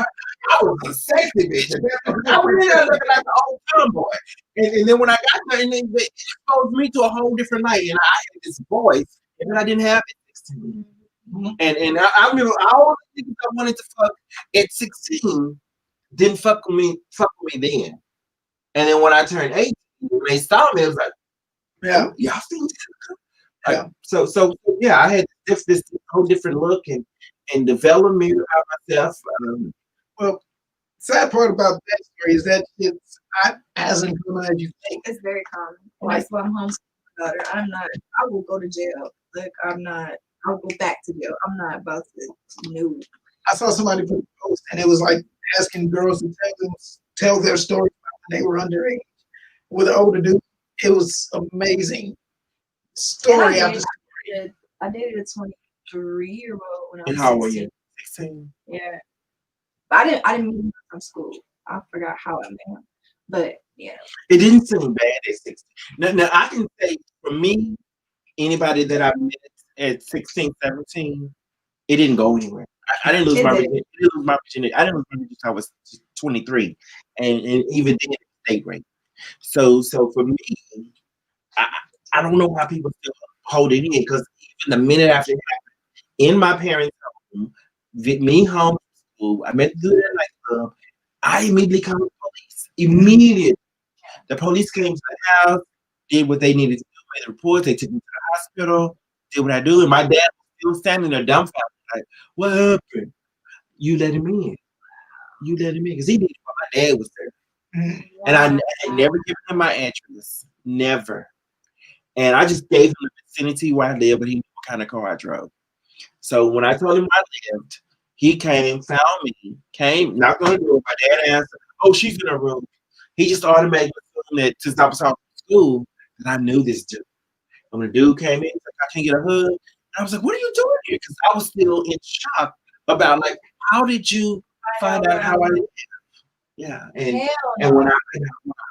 I was a sexy bitch. I went in there looking like an old tomboy. And then when I got there, and then they exposed me to a whole different light, and I had this voice that I didn't have at 16. And I remember all the niggas I wanted to fuck at 16 didn't fuck with me then. And then when I turned 18, when they saw me, it was like, yeah, y'all seen this? Yeah. So yeah, I had this whole different look and development about myself. Well, sad part about that story is that it's not as uncommon as you think. It's very common. That's why I'm homeschooling my daughter. I will go to jail. Like I'll go back to jail. I'm not about to know. I saw somebody put a post and it was like asking girls to tell their story when they were underage with an older dude. It was amazing. Story after story. I dated a 23-year-old when I was 16. How were you? 16. Yeah. But I didn't meet him from school. I forgot how I met him. But yeah. It didn't seem bad at 16. Now I can say for me, anybody that I met at 16, 17, it didn't go anywhere. I didn't lose my virginity. I didn't lose my virginity until I was 23. And even then it stayed great. So for me, I don't know how people still hold it in, because even the minute after it happened, in my parents' home, me home from school, I met the dude at nightclub, I immediately called the police. Immediately. The police came to the house, did what they needed to do, made the report, they took me to the hospital, did what I do, and my dad was still standing there dumbfounded, like, what happened? You let him in. You let him in. Because he did it while my dad was there. And I never given him my address. Never. And I just gave him the vicinity where I lived, but he knew what kind of car I drove. So when I told him I lived, he came, found me, knocked on the door. My dad answered, oh, she's in her room. He just automatically assumed that since I was home from school, that I knew this dude. And when the dude came in, he's like, I can't get a hug. And I was like, what are you doing here? Because I was still in shock about, like, how did you find out how I lived? Yeah. And when I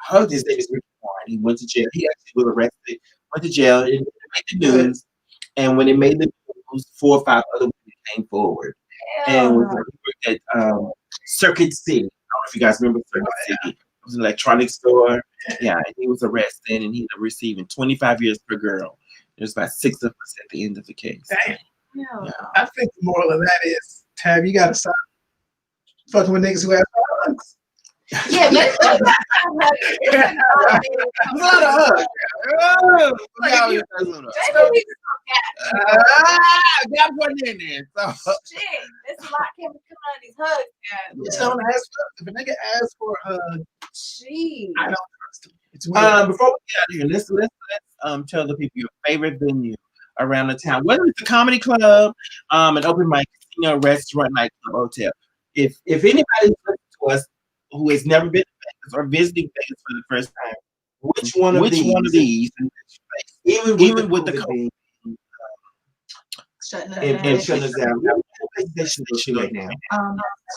heard his name is Ricky Warren, he went to jail. He actually was arrested, went to jail, and it made the news. And when it made the news, 4 or 5 other women came forward. And he worked at Circuit City. I don't know if you guys remember Circuit City. It was an electronics store. Yeah, and he was arrested, and he ended up receiving 25 years per girl. There's about 6 of us at the end of the case. Damn. Yeah. I think the moral of that is, Tab, you gotta stop fucking with niggas who have hugs. Yeah, it's a lot of hugs. Got one in there. So. Shit, it's a lot coming out of these hugs. Just don't ask for, if a nigga asks for a hug, Jeez. I don't trust him. It's weird. Before we get out of here, let's tell the people your favorite venue around the town, whether it's a comedy club, an open mic, casino, restaurant, nightclub, hotel. If anybody's listening to us who has never been to Vegas or visiting Vegas for the first time, which one of these, even with the COVID, shutting us down, they should right now.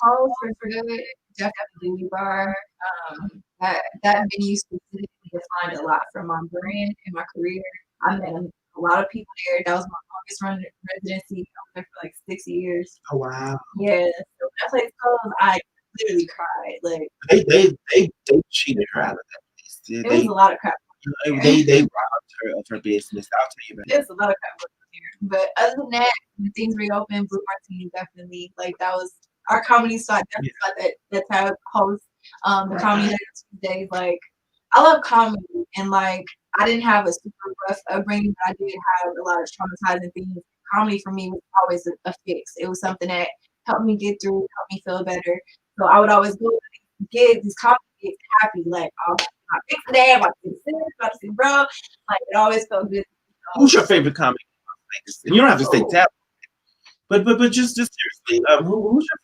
Calls for good, definitely bar. That venue specifically defined a lot for my brand and my career. I met a lot of people there. That was my longest run residency. I was there for like 6 years. Oh wow! Yeah, so that place closed. I literally cried. Like they cheated her out of that place. It was a lot of crap. They robbed her of her business. I'll tell you about it. There's a lot of crap here. But other than that, when things reopened, Blue Martini definitely, like, that was our comedy spot. Definitely spot that type of host. The comedy night on Tuesdays. Like, I love comedy, and like, I didn't have a super rough upbringing, but I did have a lot of traumatizing things. Comedy for me was always a fix. It was something that helped me get through, helped me feel better. So I would always go to these gigs, these comedy gigs, happy, like, oh, my fix today, I'm about to see this, about to see bro. Like, it always felt good. Who's your favorite comedy? And you don't have to say tap, but just seriously, who's your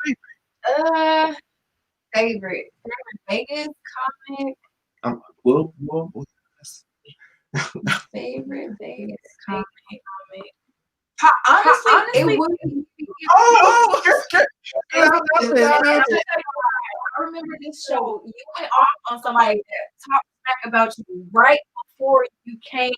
favorite? Favorite Vegas comic. Well, Favorite Vegas comic. Honestly, it would be. I remember this show. You went off on somebody that talked smack about you right before you came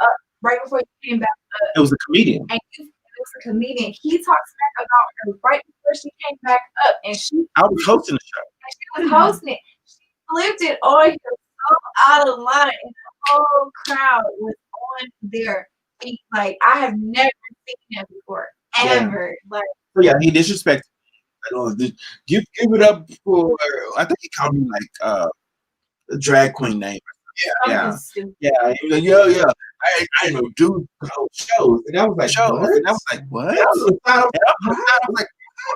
up, right before you came back up. It was a comedian. And it was a comedian. He talked smack about her right before she came back up, and I was hosting the show. And she was hosting it. She flipped it on him so out of line, and the whole crowd was on their feet. Like, I have never seen him before, ever. Yeah. Like, so yeah, he disrespected. Give it up for. I think he called me like a drag queen name. Yeah. Yeah. I know, dude, shows, and I was like, shows, and I was like, what? I was like,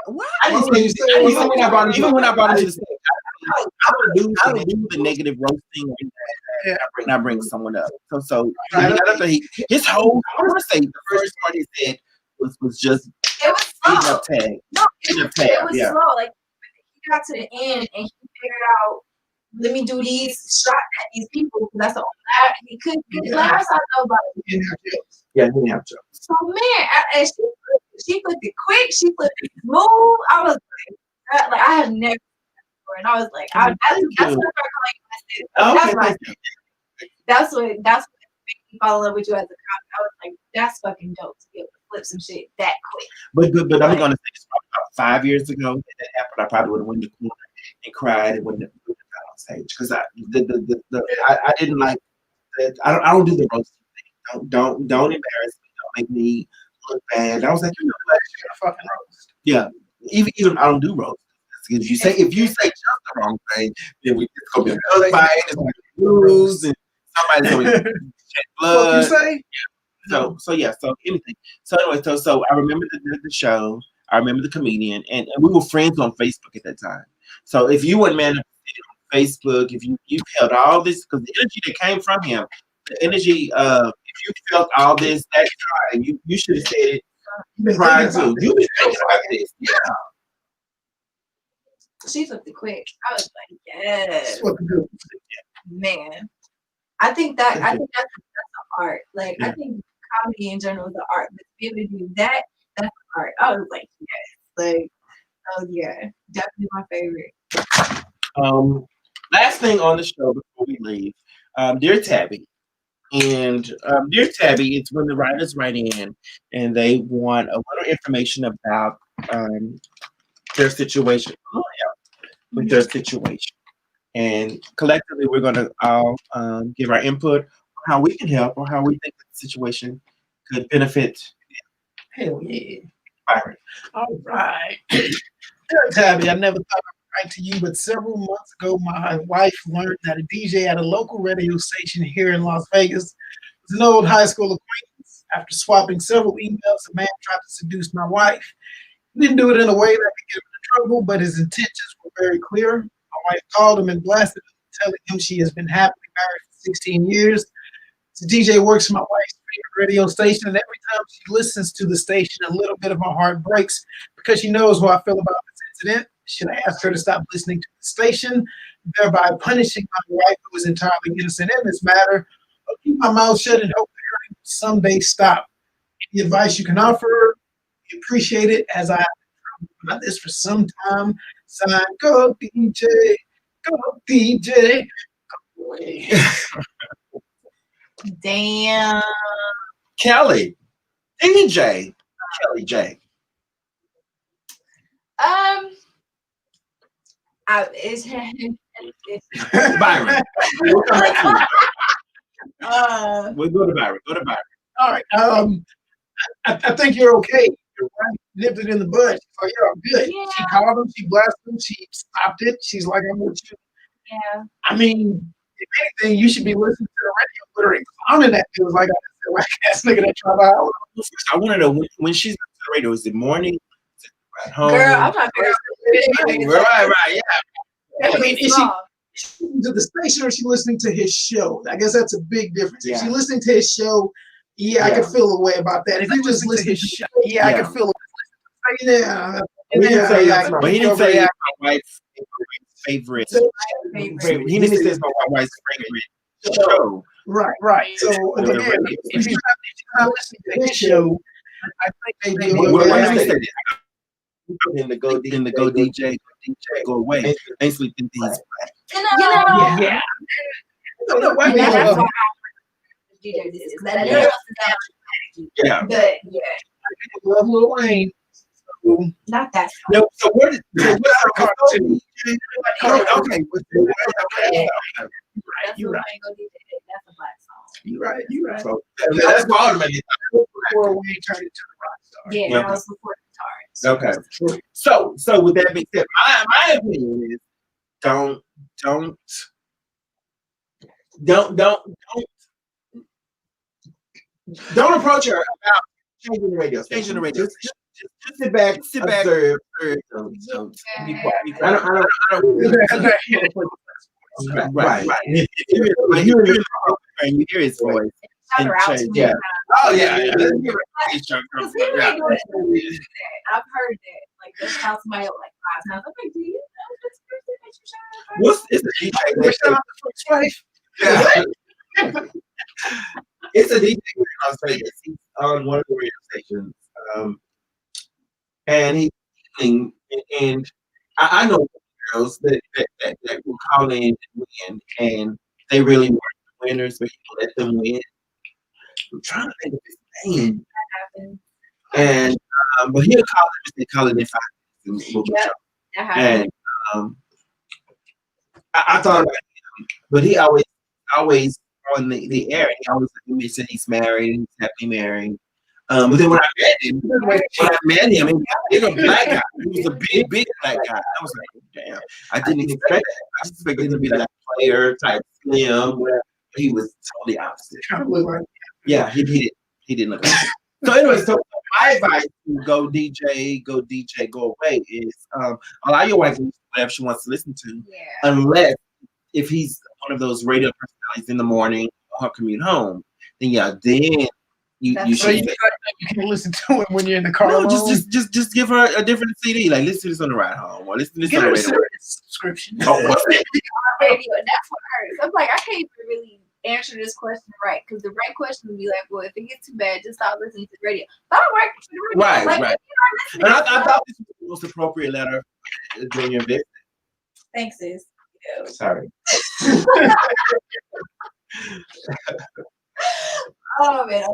what? Even when I brought him to the stage, I don't do the negative roasting. And I bring someone up. So his whole conversation, the first part he said was just it was slow. Tag. No, it was slow. Like, he got to the end and he figured out, let me do these shots at these people. That's all. He couldn't get laughs out of nobody. Yeah, he didn't have jokes. So man, and she flipped it quick. She flipped it smooth. I was like I have never before, and I was like, that's what I call you. That's what made me fall in love with you as a cop. I was like, that's fucking dope to be able to flip some shit that quick. But I'm gonna say this, about 5 years ago that happened. I probably would have went to the corner and cried and wouldn't have got on stage because I didn't like that. I don't do the roasting thing. Don't embarrass me. Don't make me look bad. I was like, you know what? You're a fucking roast. Yeah. Even I don't do roast. If you say just the wrong thing, then it's gonna be another fight. It's gonna be lose, and somebody's gonna check blood. What you say? Yeah. So anything. So anyway, so I remember the show. I remember the comedian, and we were friends on Facebook at that time. So if you weren't man on Facebook, if you felt all this, because the energy that came from him, the energy, if you felt all this that time, you should have said it prior to. You've been thinking about this, yeah. She flipped it quick. I was like, yes, man. I think that's an art. Like, I think comedy in general is an art. But to be able to do that, that's an art. I was like, yes. Like, oh yeah, definitely my favorite. Last thing on the show before we leave, Dear Tabby. And Dear Tabby, it's when the writers write in and they want a little information about their situation. With their situation. And collectively, we're going to all give our input on how we can help or how we think that the situation could benefit. Hell yeah. Byron. All right. Tabby, I never thought I'd write to you, but several months ago, my wife learned that a DJ at a local radio station here in Las Vegas was an old high school acquaintance. After swapping several emails, the man tried to seduce my wife. He didn't do it in a way that could get him in trouble, but his intentions were very clear. My wife called him and blasted him, telling him she has been happily married for 16 years. The DJ works for my wife's favorite radio station, and every time she listens to the station, a little bit of her heart breaks because she knows how I feel about this incident. Should I ask her to stop listening to the station, thereby punishing my wife, who is entirely innocent in this matter, or keep my mouth shut and hope the hurting will someday stop? Any advice you can offer? We appreciate it, as I have been about this for some time. Sign, go DJ, go DJ, go away. Damn. Kelly, DJ, Kelly J. It's Byron. We'll come back to you. We'll go to Byron. All right. I think you're okay. You're right. Nipped it in the bud. She's like, yeah, I'm good. Yeah. She called him. She blessed him. She stopped it. She's like, I'm with you. Yeah. I mean, if anything, you should be listening to the radio with her and clowning that dude like a whack ass nigga that tried to holler. I want to know when she's on the radio. Is it morning? Is it at home? Girl, I'm trying to figure out. Right, yeah. I mean, is she listening to the station or is she listening to his show? I guess that's a big difference. Yeah. If she's listening to his show, I could feel a way about that. If you just listen to his show, I could feel a way. Yeah. But he didn't say my wife's favorite. He didn't say it's my wife's favorite show. Right. So again, if you're not listening to his show, I think they do. In the go DJ, go away. They sleep in these. Yeah. I don't know why people DJ this is because that never sounds. Yeah. But yeah. People love Lil Wayne. So, Not that song. No, so what is a cartoon. okay. You're right. That's a black song. You're right. So, that's called maybe. Before Wayne turned into the rock star. Yeah, that was before guitars. Okay. So with that being said, my opinion is don't approach her about changing the radio. Just sit back, observe. Be quiet. I don't. Right. If you're in and you hear his voice. Shout her out to me. Yeah. Oh yeah. I've heard that. Like that's how somebody else like 5 times. I'm like, do you know this person that you shout out? What's it's a DJ? Shout out to First Wife. Yeah. It's a DJ in Las Vegas. He's on one of the radio stations, and he's singing. And I know girls that will call in and win, and they really weren't the winners, but you let them win. I'm trying to think of his name. That happens. And but he'll call it in 5 minutes. Yep, that happens. And I thought about him, but he always on the air. He always said he's married, he's happily married. But then when I met him, he was a black guy. He was a big black guy. I was like, damn, I didn't expect that. I just expected him to be like a player type slim. He was totally opposite. Yeah, he didn't look like that. So anyway, so my advice to go DJ, go away is allow your wife to listen to whatever she wants to listen to, unless if he's one of those radio personalities in the morning on her commute home, then you So should. you can listen to it when you're in the car. No, just give her a different CD. Like listen to this on the ride home, or listen to this on the radio. Subscription. Oh, what's that? Radio, and that's what hurts. I'm like, I can't even really answer this question right, because the right question would be like, well, if it gets too bad, just stop listening to the radio. But I'm right to the radio. Right. Like, And I thought this was the most appropriate letter during your visit. Thanks, sis. Sorry. Oh man,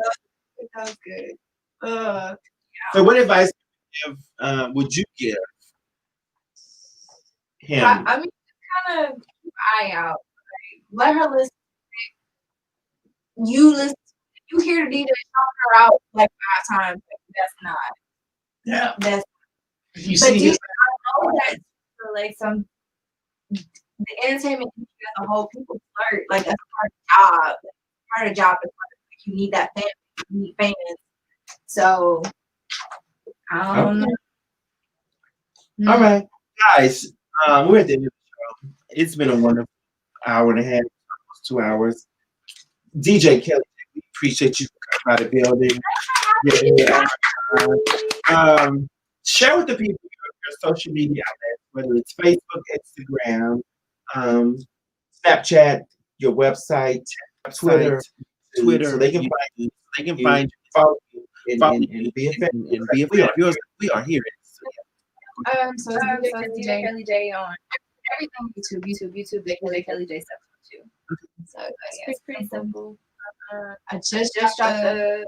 that was good. So, what advice would you give him? I mean, kind of keep an eye out. Like, let her listen. You listen. You hear the DJ shout her out like 5 times. That's not. Yeah. That's. You But see, I know that for like the entertainment industry as a whole, people flirt. Like that's part of the job. Part of the job is like, you need that family. You need fans. So I don't know. All right, guys. We're at the end of the show. It's been a wonderful hour and a half, almost 2 hours. DJ Kelly, we appreciate you for coming by the building. Share with the people your social media outlets, whether it's Facebook, Instagram, Snapchat, your website, Twitter, so they can find you. They can find you, follow you, and be a fan. And be a fan. We are here. So it's DJ Kelly J on everything. YouTube, DJ Kelly J stuff too. So it's pretty simple. I just dropped the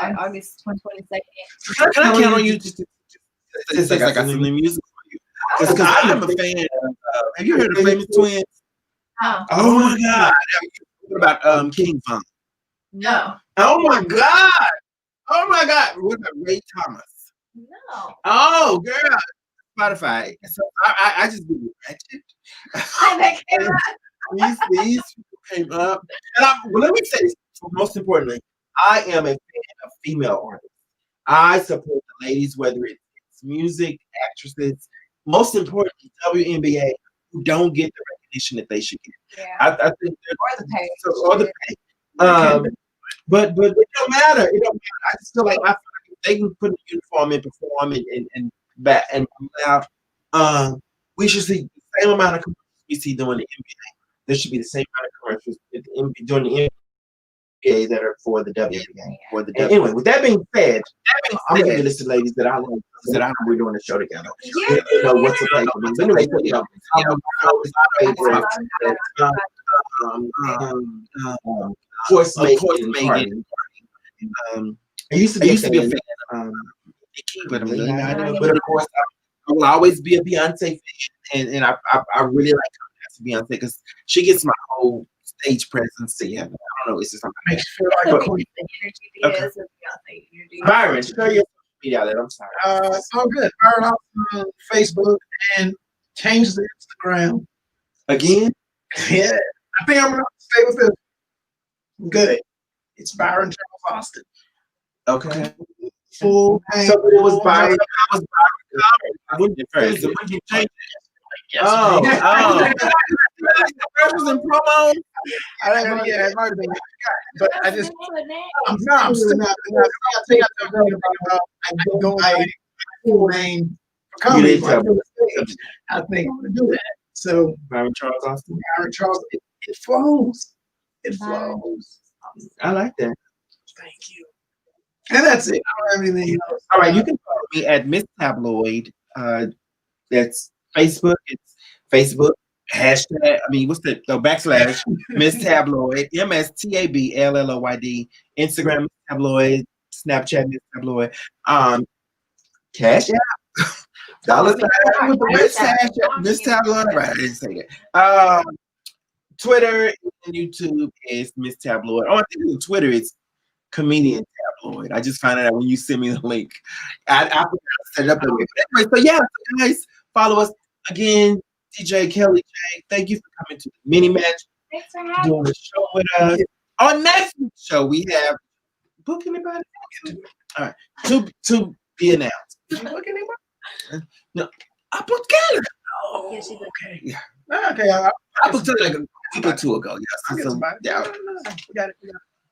on August 22nd. Can I count on you just like I got some new music for you? Because I'm a fan of. Have you heard of Famous Twins? Oh my God! What about King Von? No. Oh my God! What about Ray Thomas? No. Oh girl, Spotify. So I just be ratchet. These people came up, and let me say this. Most importantly, I am a fan of female artists. I support the ladies, whether it's music, actresses, most importantly, WNBA, who don't get the recognition that they should get. Yeah. I think Or the pay. But it don't matter. It don't matter. I just feel like if they can put a uniform and perform and back and come out. We should see the same amount of commercials we see during the NBA. There should be the same amount of commercials during the NBA that are for the WNBA. Anyway, with that being said, I'm gonna list the ladies that I love. That I know we're doing a show together. Yeah. You know what's the play for me. Anyway, course, Megan. I used to be a fan. But of course, I will always be a Beyonce fan, and I really like Beyonce because she gets my whole stage presence. Yeah, I don't know. It's just something makes you feel like a queen. Okay. Byron, share your social media outlet. I'm sorry. It's all good. Byron on Facebook and change the Instagram. Again? Yeah. I think I'm gonna stay with this. Good. It's Byron Charles Austin. Okay. Full name. So it was Byron. I wouldn't first. So when you change it. Oh. Commercials and promos. Yeah, it might have been. But I just, I'm still not. I think I'm going about. I don't like full name for comedy. I think I'm gonna do that. So Byron Charles Austin. Byron Charles, it flows. It flows. I like that. Thank you. And that's it. I don't have anything else. All right, you can follow me at Miss Tabloid. That's Facebook. It's Facebook hashtag. What's the backslash Miss Tabloid? MSTABLLOYD. Instagram Miss Tabloid. Snapchat Miss Tabloid. Cash App. Dollar sign with the Miss Tabloid. Right, I didn't say that. Twitter and YouTube is Miss Tabloid. Oh, I think on Twitter it's Comedian Tabloid. I just found out when you send me the link. I forgot to set it up that way. But anyway, so yeah, guys, follow us again. DJ Kelly J. Thank you for coming to the mini match. Thanks for having doing the show with us. On next week's show, we have book anybody. All right, to be announced. Book anybody? No, I booked Kelly. Oh, yeah, okay. Yeah. Okay. I booked her like a week or two ago. Yes. We got it.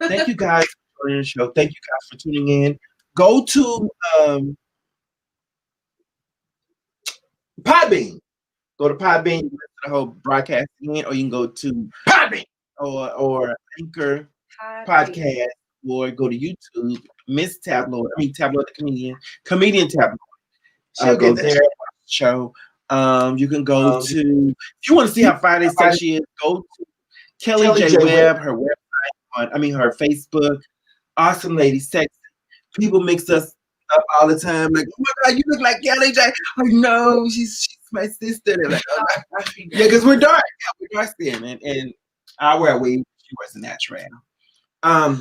Thank you guys for joining the show. Thank you guys for tuning in. Go to Podbean. Go to Podbean, listen to the whole broadcast again, or you can go to Podbean or Anchor Podcast, or go to YouTube, Miss Tabloid. Tabloid the Comedian Tabloid. Go there, watch the show. You can go to, if you want to see how Friday said she is, go to Kelly J. Webb, her website, her Facebook. Awesome lady, sexy. People mix us up all the time. Like, oh my God, you look like Kelly J. Like, no, she's my sister. They're like, oh, yeah, because we're dark. Yeah, we're dark skin, and I wear a wig. She wears a natural. So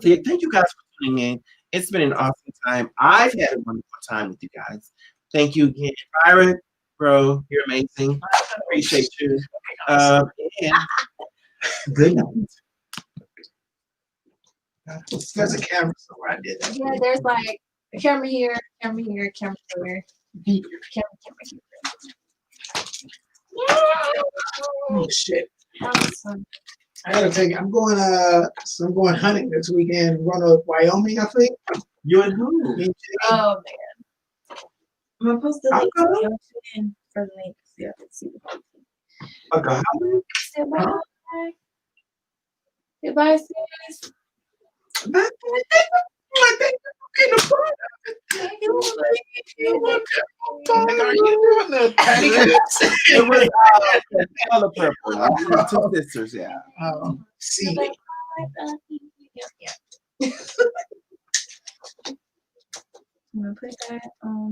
yeah, thank you guys for tuning in. It's been an awesome time. I've had a wonderful time with you guys. Thank you again, Byron, bro. You're amazing. Appreciate you. And good night. There's a camera somewhere. I did that. Yeah, there's like a camera here, camera here, camera there. Camera here. Yeah. Oh shit. That was fun. I gotta take. I'm going hunting this weekend. I'm going to Wyoming, I think. You and who? Oh man. I'm gonna post the link in for the link. So you can see the whole thing. Okay. Say bye. Goodbye, sis. Bye. Are you doing the patty cakes? It was color purple. Two sisters, yeah. See. I'm gonna put that on.